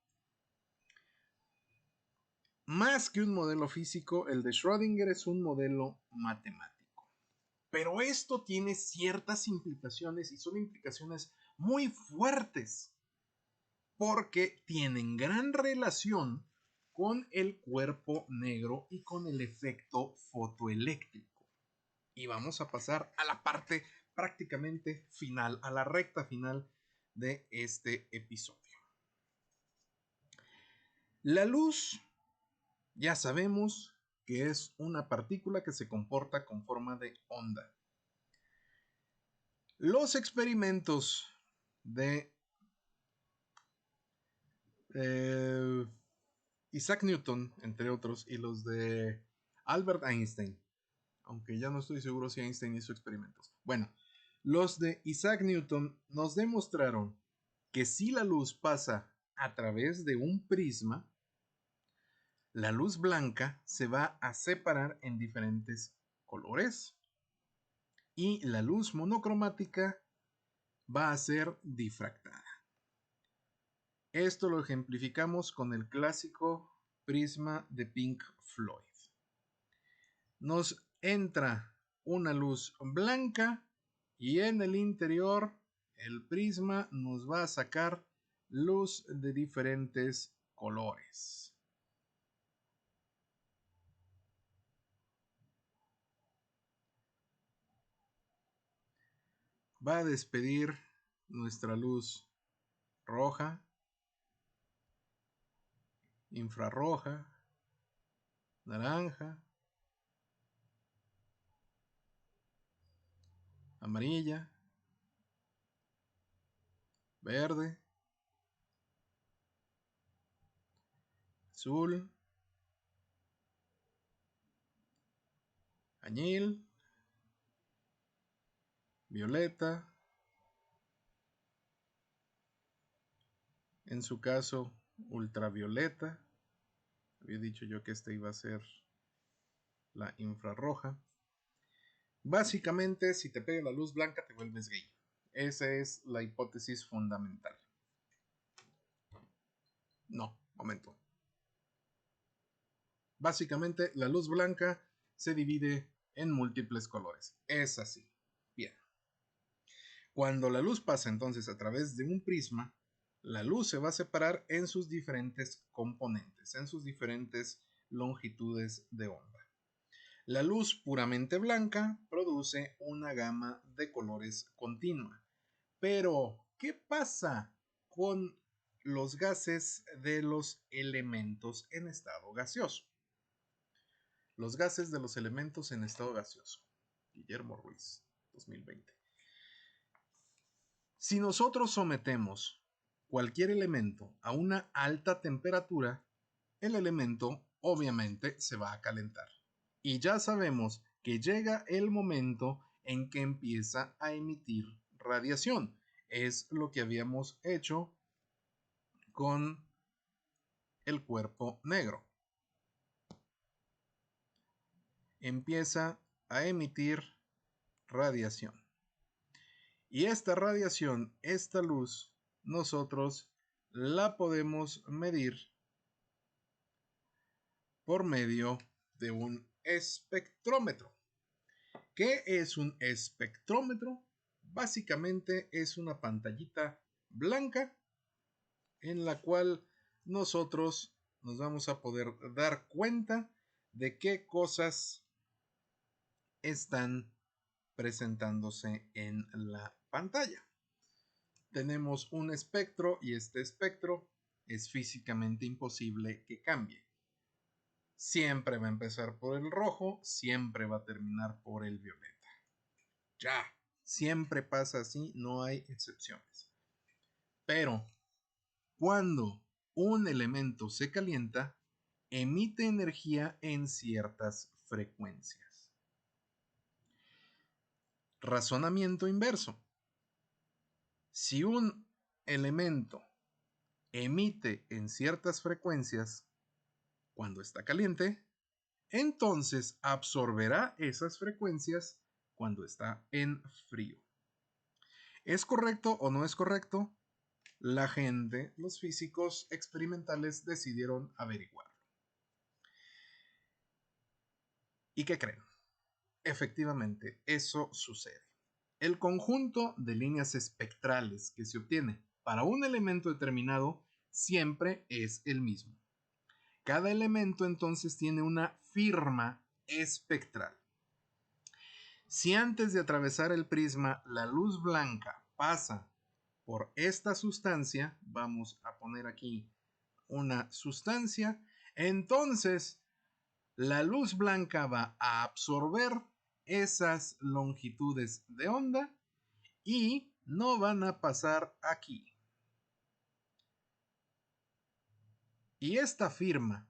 Más que un modelo físico, el de Schrödinger es un modelo matemático. Pero esto tiene ciertas implicaciones y son implicaciones muy fuertes porque tienen gran relación con el cuerpo negro y con el efecto fotoeléctrico. Y vamos a pasar a la parte prácticamente final, a la recta final de este episodio. La luz, ya sabemos que es una partícula que se comporta con forma de onda. Los experimentos de Isaac Newton, entre otros, y los de Albert Einstein, aunque ya no estoy seguro si Einstein hizo experimentos. Bueno, los de Isaac Newton nos demostraron que si la luz pasa a través de un prisma, la luz blanca se va a separar en diferentes colores y la luz monocromática va a ser difractada. Esto lo ejemplificamos con el clásico prisma de Pink Floyd. Nos entra una luz blanca y en el interior el prisma nos va a sacar luz de diferentes colores. Va a despedir nuestra luz roja, infrarroja, naranja, amarilla, verde, azul, añil, violeta, en su caso ultravioleta. Había dicho yo que esta iba a ser la infrarroja. Básicamente, si te pega la luz blanca, te vuelves gay. Esa es la hipótesis fundamental. No, momento. Básicamente, la luz blanca se divide en múltiples colores. Es así. Bien. Cuando la luz pasa entonces a través de un prisma, la luz se va a separar en sus diferentes componentes, en sus diferentes longitudes de onda. La luz puramente blanca produce una gama de colores continua. Pero, ¿qué pasa con los gases de los elementos en estado gaseoso? Los gases de los elementos en estado gaseoso. Guillermo Ruiz, 2020. Si nosotros sometemos cualquier elemento a una alta temperatura, el elemento obviamente se va a calentar. Y ya sabemos que llega el momento en que empieza a emitir radiación. Es lo que habíamos hecho con el cuerpo negro. Empieza a emitir radiación. Y esta radiación, esta luz, nosotros la podemos medir por medio de un espectrómetro. ¿Qué es un espectrómetro? Básicamente es una pantallita blanca en la cual nosotros nos vamos a poder dar cuenta de qué cosas están presentándose en la pantalla. Tenemos un espectro y este espectro es físicamente imposible que cambie. Siempre va a empezar por el rojo, siempre va a terminar por el violeta. Ya, siempre pasa así, no hay excepciones. Pero cuando un elemento se calienta, emite energía en ciertas frecuencias. Razonamiento inverso. Si un elemento emite en ciertas frecuencias cuando está caliente, entonces absorberá esas frecuencias cuando está en frío. ¿Es correcto o no es correcto? La gente, los físicos experimentales decidieron averiguarlo. ¿Y qué creen? Efectivamente, eso sucede. El conjunto de líneas espectrales que se obtiene para un elemento determinado siempre es el mismo. Cada elemento entonces tiene una firma espectral. Si antes de atravesar el prisma la luz blanca pasa por esta sustancia, vamos a poner aquí una sustancia, entonces la luz blanca va a absorber esas longitudes de onda y no van a pasar aquí. Y esta firma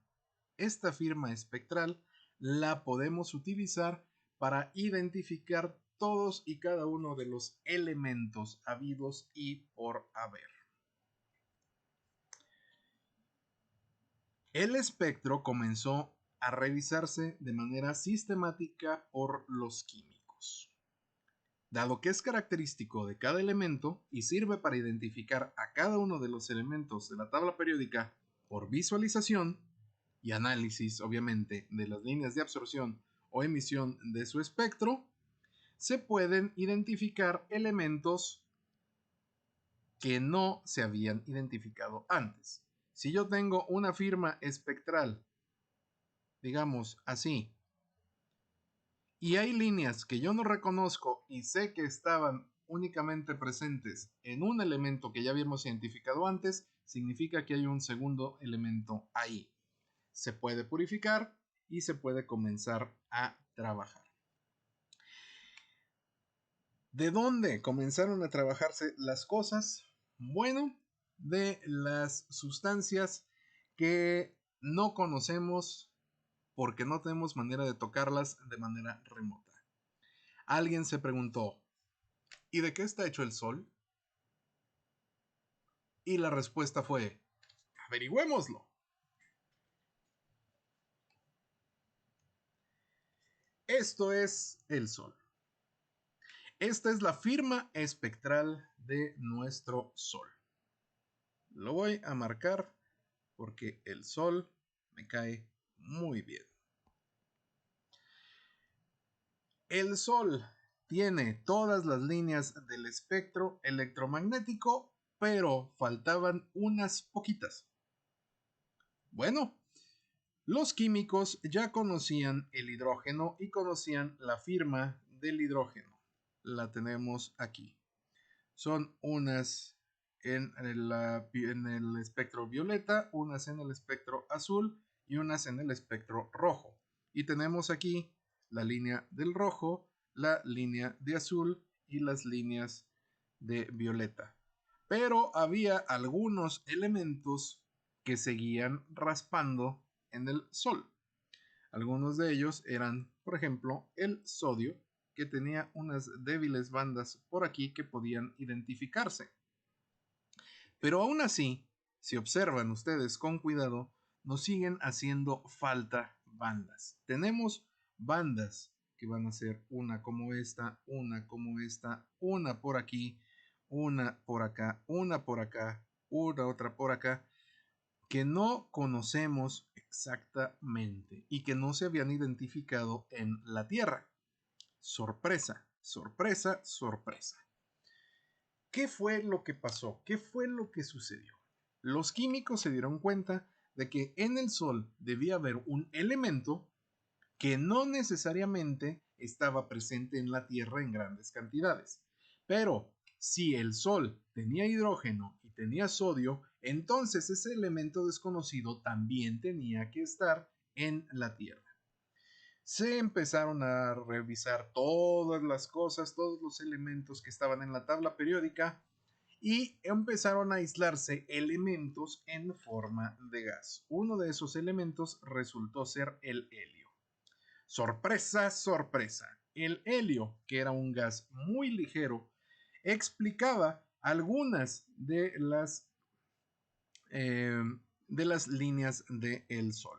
espectral, la podemos utilizar para identificar todos y cada uno de los elementos habidos y por haber. El espectro comenzó a revisarse de manera sistemática por los químicos. Dado que es característico de cada elemento y sirve para identificar a cada uno de los elementos de la tabla periódica por visualización y análisis, obviamente, de las líneas de absorción o emisión de su espectro, se pueden identificar elementos que no se habían identificado antes. Si yo tengo una firma espectral, digamos así, y hay líneas que yo no reconozco y sé que estaban únicamente presentes en un elemento que ya habíamos identificado antes, significa que hay un segundo elemento ahí. Se puede purificar y se puede comenzar a trabajar. ¿De dónde comenzaron a trabajarse las cosas? Bueno, de las sustancias que no conocemos porque no tenemos manera de tocarlas de manera remota. Alguien se preguntó, ¿y de qué está hecho el Sol? Y la respuesta fue, averigüémoslo. Esto es el Sol. Esta es la firma espectral de nuestro Sol. Lo voy a marcar porque el Sol me cae muy bien. El Sol tiene todas las líneas del espectro electromagnético, pero faltaban unas poquitas. Bueno, los químicos ya conocían el hidrógeno y conocían la firma del hidrógeno. La tenemos aquí. Son unas en el espectro violeta, unas en el espectro azul y unas en el espectro rojo. Y tenemos aquí la línea del rojo, la línea de azul y las líneas de violeta. Pero había algunos elementos que seguían raspando en el Sol. Algunos de ellos eran, por ejemplo, el sodio, que tenía unas débiles bandas por aquí que podían identificarse. Pero aún así, si observan ustedes con cuidado, nos siguen haciendo falta bandas. Tenemos bandas que van a ser una como esta, una como esta, una por aquí, una por acá, una por acá, una otra por acá, que no conocemos exactamente y que no se habían identificado en la Tierra. Sorpresa, sorpresa, sorpresa. ¿Qué fue lo que pasó? ¿Qué fue lo que sucedió? Los químicos se dieron cuenta de que en el Sol debía haber un elemento que no necesariamente estaba presente en la Tierra en grandes cantidades. Pero si el Sol tenía hidrógeno y tenía sodio, entonces ese elemento desconocido también tenía que estar en la Tierra. Se empezaron a revisar todas las cosas, todos los elementos que estaban en la tabla periódica y empezaron a aislarse elementos en forma de gas. Uno de esos elementos resultó ser el helio. Sorpresa, sorpresa. El helio, que era un gas muy ligero, explicaba algunas de las líneas del Sol.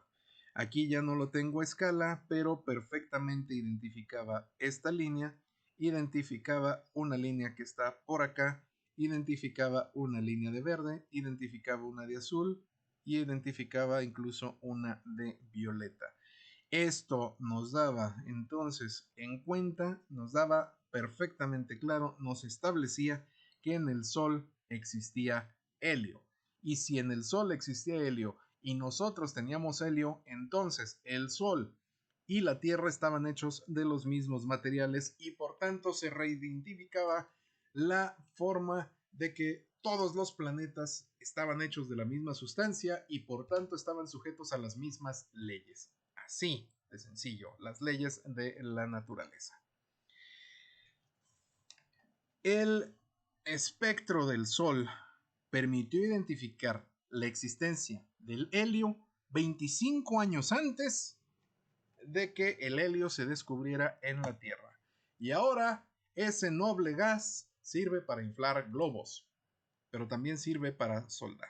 Aquí ya no lo tengo a escala, pero perfectamente identificaba esta línea, identificaba una línea que está por acá, identificaba una línea de verde, identificaba una de azul y identificaba incluso una de violeta. Esto nos daba entonces en cuenta, nos daba perfectamente claro, nos establecía que en el Sol existía helio. Y si en el Sol existía helio y nosotros teníamos helio, entonces el Sol y la Tierra estaban hechos de los mismos materiales y por tanto se reidentificaba la forma de que todos los planetas estaban hechos de la misma sustancia y por tanto estaban sujetos a las mismas leyes. Así de sencillo, las leyes de la naturaleza. El espectro del Sol permitió identificar la existencia del helio 25 años antes de que el helio se descubriera en la Tierra. Y ahora ese noble gas sirve para inflar globos, pero también sirve para soldar.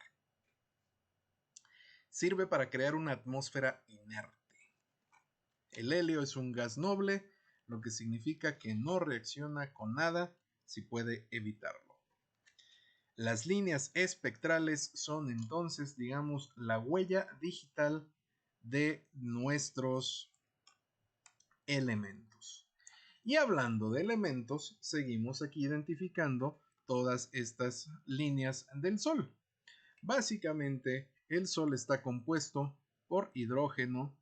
Sirve para crear una atmósfera inerte. El helio es un gas noble, lo que significa que no reacciona con nada si puede evitarlo. Las líneas espectrales son entonces, digamos, la huella digital de nuestros elementos. Y hablando de elementos, seguimos aquí identificando todas estas líneas del Sol. Básicamente, el Sol está compuesto por hidrógeno,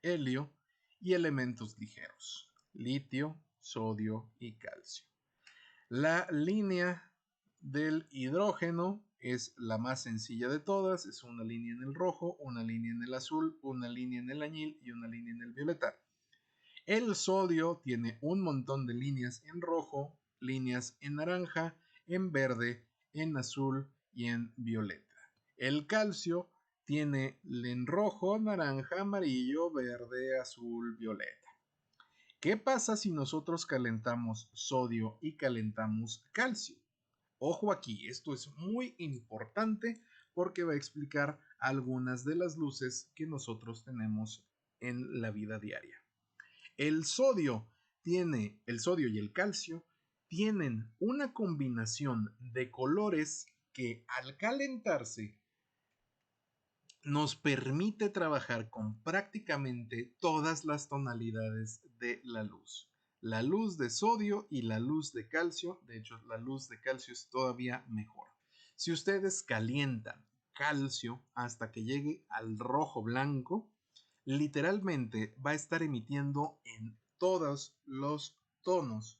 helio y elementos ligeros, litio, sodio y calcio. La línea del hidrógeno es la más sencilla de todas, es una línea en el rojo, una línea en el azul, una línea en el añil y una línea en el violeta. El sodio tiene un montón de líneas en rojo, líneas en naranja, en verde, en azul y en violeta. El calcio tiene en rojo, naranja, amarillo, verde, azul, violeta. ¿Qué pasa si nosotros calentamos sodio y calentamos calcio? Ojo aquí, esto es muy importante porque va a explicar algunas de las luces que nosotros tenemos en la vida diaria. El sodio y el calcio tienen una combinación de colores que al calentarse nos permite trabajar con prácticamente todas las tonalidades de la luz. La luz de sodio y la luz de calcio, de hecho la luz de calcio es todavía mejor. Si ustedes calientan calcio hasta que llegue al rojo blanco, literalmente va a estar emitiendo en todos los tonos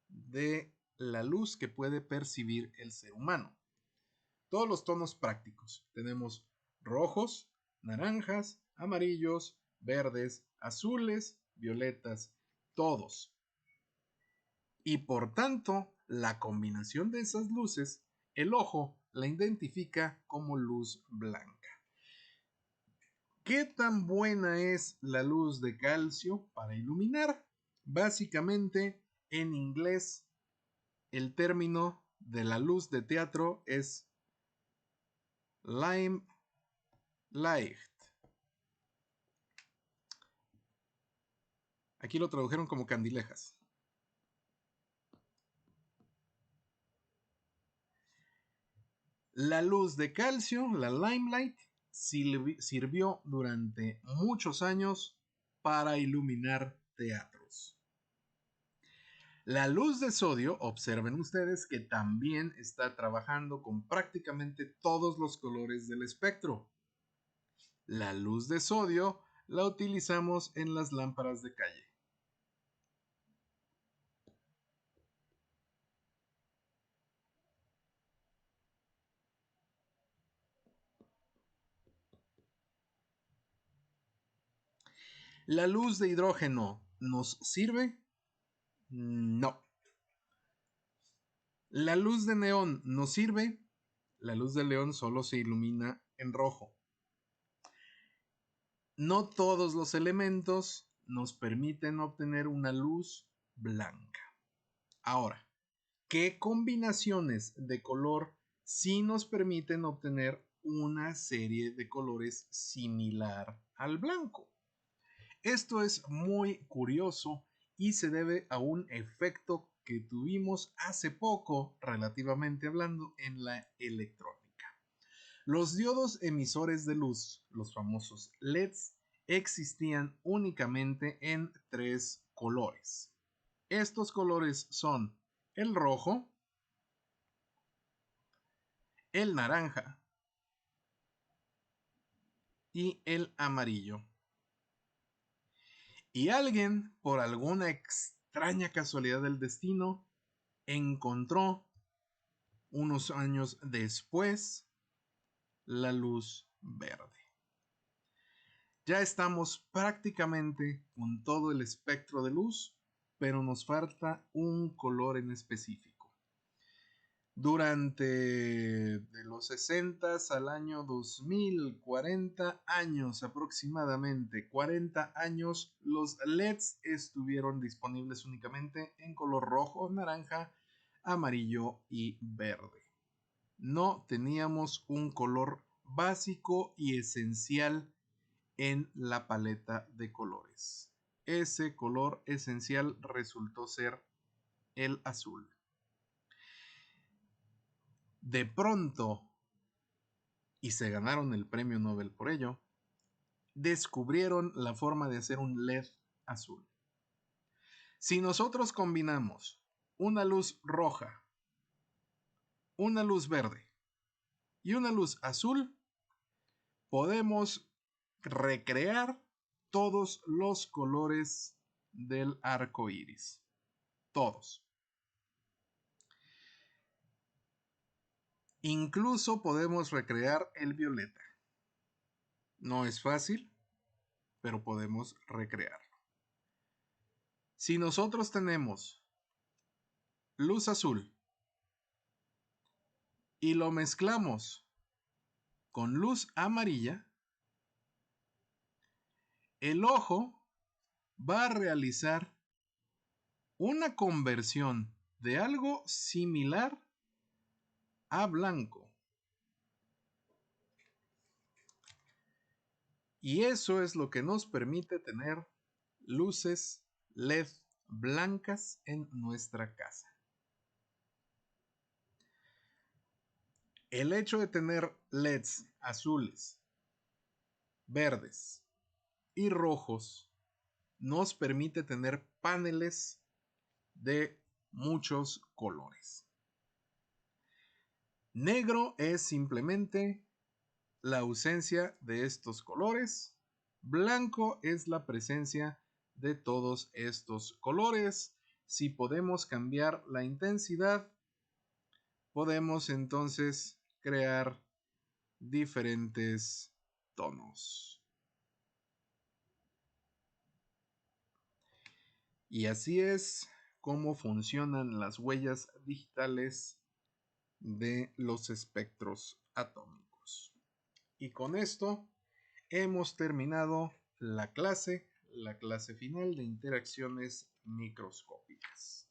de la luz que puede percibir el ser humano. Todos los tonos prácticos. Tenemos rojos, naranjas, amarillos, verdes, azules, violetas, todos. Y por tanto, la combinación de esas luces, el ojo la identifica como luz blanca. ¿Qué tan buena es la luz de calcio para iluminar? Básicamente, en inglés, el término de la luz de teatro es limelight. Aquí lo tradujeron como candilejas. La luz de calcio, la limelight, sirvió durante muchos años para iluminar teatros. La luz de sodio, observen ustedes que también está trabajando con prácticamente todos los colores del espectro. La luz de sodio la utilizamos en las lámparas de calle. ¿La luz de hidrógeno nos sirve? No. ¿La luz de neón nos sirve? La luz de neón solo se ilumina en rojo. No todos los elementos nos permiten obtener una luz blanca. Ahora, ¿qué combinaciones de color sí nos permiten obtener una serie de colores similar al blanco? Esto es muy curioso y se debe a un efecto que tuvimos hace poco, relativamente hablando, en la electrónica. Los diodos emisores de luz, los famosos LEDs, existían únicamente en 3 colores. Estos colores son el rojo, el naranja y el amarillo. Y alguien, por alguna extraña casualidad del destino, encontró unos años después la luz verde. Ya estamos prácticamente con todo el espectro de luz, pero nos falta un color en específico. Durante de los 60 al año 2000, 40 años aproximadamente, 40 años, los LEDs estuvieron disponibles únicamente en color rojo, naranja, amarillo y verde. No teníamos un color básico y esencial en la paleta de colores. Ese color esencial resultó ser el azul. De pronto, y se ganaron el premio Nobel por ello, descubrieron la forma de hacer un LED azul. Si nosotros combinamos una luz roja, una luz verde y una luz azul, podemos recrear todos los colores del arco iris. Todos. Incluso podemos recrear el violeta. No es fácil, pero podemos recrearlo. Si nosotros tenemos luz azul y lo mezclamos con luz amarilla, el ojo va a realizar una conversión de algo similar a blanco. Y eso es lo que nos permite tener luces LED blancas en nuestra casa. El hecho de tener LEDs azules, verdes y rojos nos permite tener paneles de muchos colores. Negro es simplemente la ausencia de estos colores. Blanco es la presencia de todos estos colores. Si podemos cambiar la intensidad, podemos entonces crear diferentes tonos. Y así es como funcionan las huellas digitales de los espectros atómicos. Y con esto hemos terminado la clase final de interacciones microscópicas.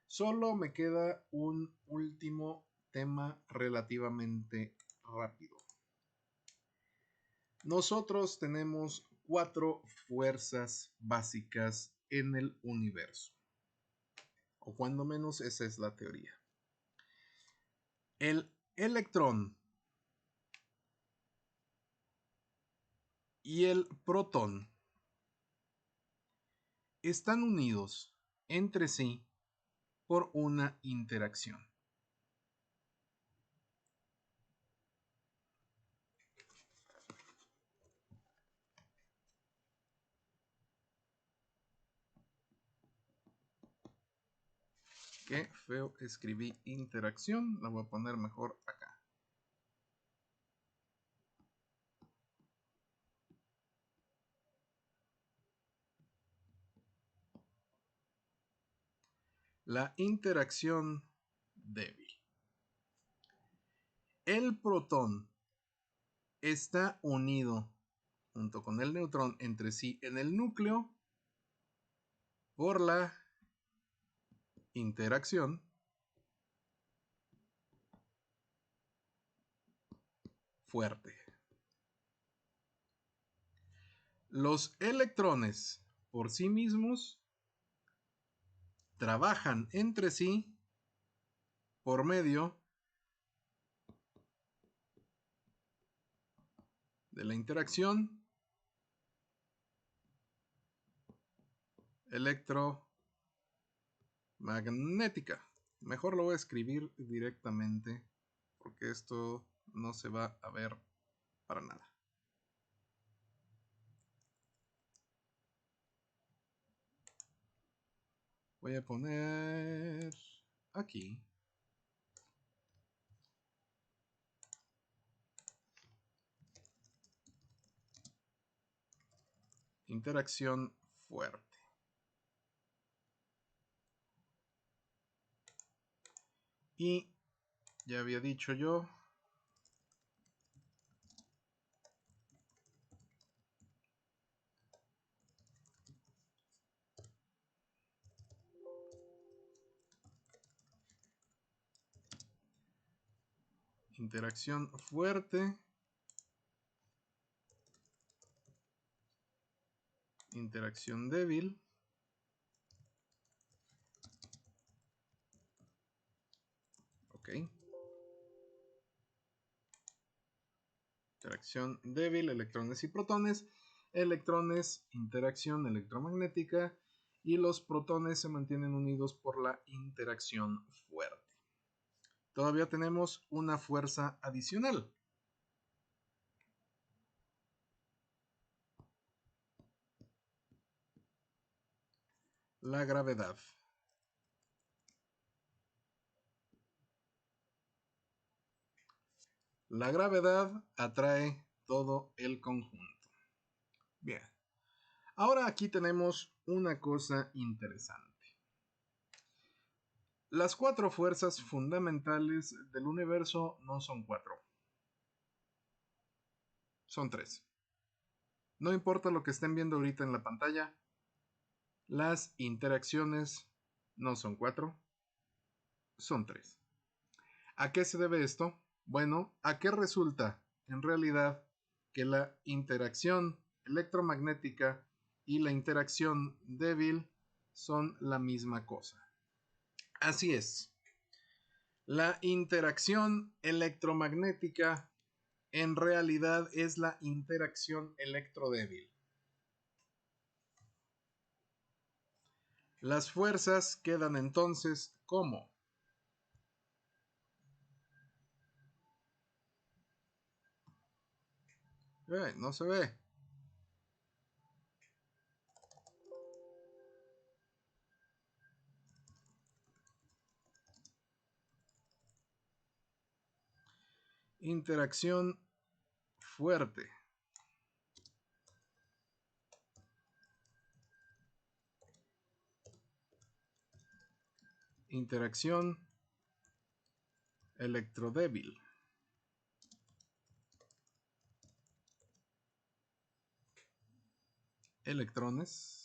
Solo me queda un último tema relativamente rápido. Nosotros tenemos 4 fuerzas básicas en el universo, o cuando menos esa es la teoría. El electrón y el protón están unidos entre sí por una interacción. Qué feo escribí interacción, la voy a poner mejor acá. La interacción débil. El protón está unido junto con el neutrón entre sí en el núcleo por la interacción fuerte. Los electrones por sí mismos trabajan entre sí por medio de la interacción electromagnética. Mejor lo voy a escribir directamente porque esto no se va a ver para nada. Voy a poner aquí. Interacción fuerte. Y ya había dicho yo, interacción fuerte, interacción débil, ok, interacción débil, electrones y protones, electrones, interacción electromagnética, y los protones se mantienen unidos por la interacción fuerte. Todavía tenemos una fuerza adicional. La gravedad. La gravedad atrae todo el conjunto. Bien. Ahora aquí tenemos una cosa interesante. Las 4 fuerzas fundamentales del universo no son 4. Son 3. No importa lo que estén viendo ahorita en la pantalla, las interacciones no son 4, son 3. ¿A qué se debe esto? Bueno, ¿a qué resulta en realidad que la interacción electromagnética y la interacción débil son la misma cosa? Así es. La interacción electromagnética en realidad es la interacción electrodébil. Las fuerzas quedan entonces como no se ve. Interacción fuerte. Interacción electrodébil. Electrones.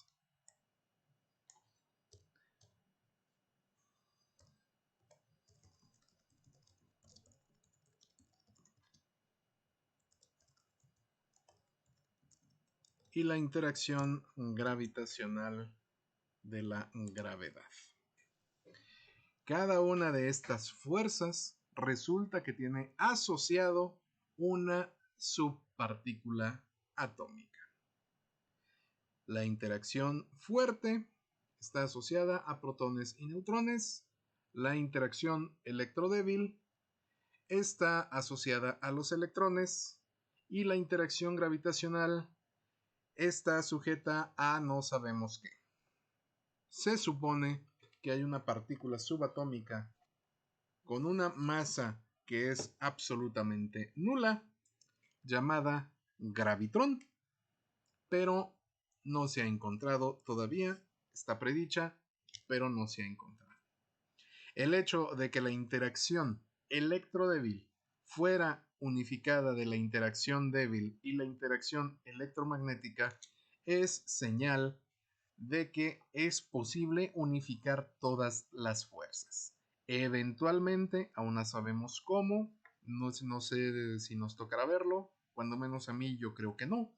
Y la interacción gravitacional de la gravedad. Cada una de estas fuerzas resulta que tiene asociado una subpartícula atómica. La interacción fuerte está asociada a protones y neutrones. La interacción electrodébil está asociada a los electrones. Y la interacción gravitacional está sujeta a no sabemos qué. Se supone que hay una partícula subatómica con una masa que es absolutamente nula, llamada gravitrón, pero no se ha encontrado todavía, está predicha, pero no se ha encontrado. El hecho de que la interacción electrodébil fuera unificada de la interacción débil y la interacción electromagnética es señal de que es posible unificar todas las fuerzas. Eventualmente, aún no sabemos cómo, no sé si nos tocará verlo, cuando menos a mí yo creo que no.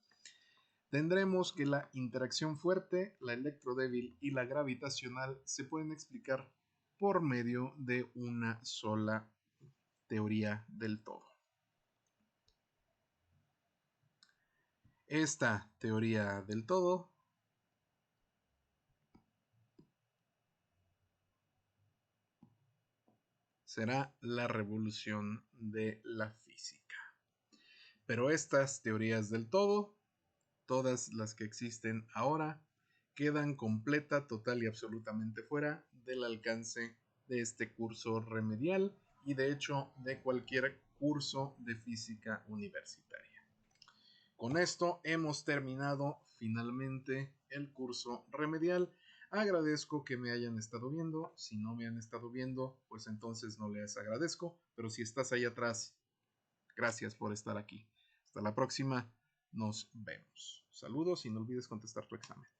Tendremos que la interacción fuerte, la electrodébil y la gravitacional se pueden explicar por medio de una sola teoría del todo. Esta teoría del todo será la revolución de la física. Pero estas teorías del todo, todas las que existen ahora, quedan completa, total y absolutamente fuera del alcance de este curso remedial y de hecho de cualquier curso de física universitaria. Con esto hemos terminado finalmente el curso remedial. Agradezco que me hayan estado viendo. Si no me han estado viendo, pues entonces no les agradezco. Pero si estás ahí atrás, gracias por estar aquí. Hasta la próxima. Nos vemos. Saludos y no olvides contestar tu examen.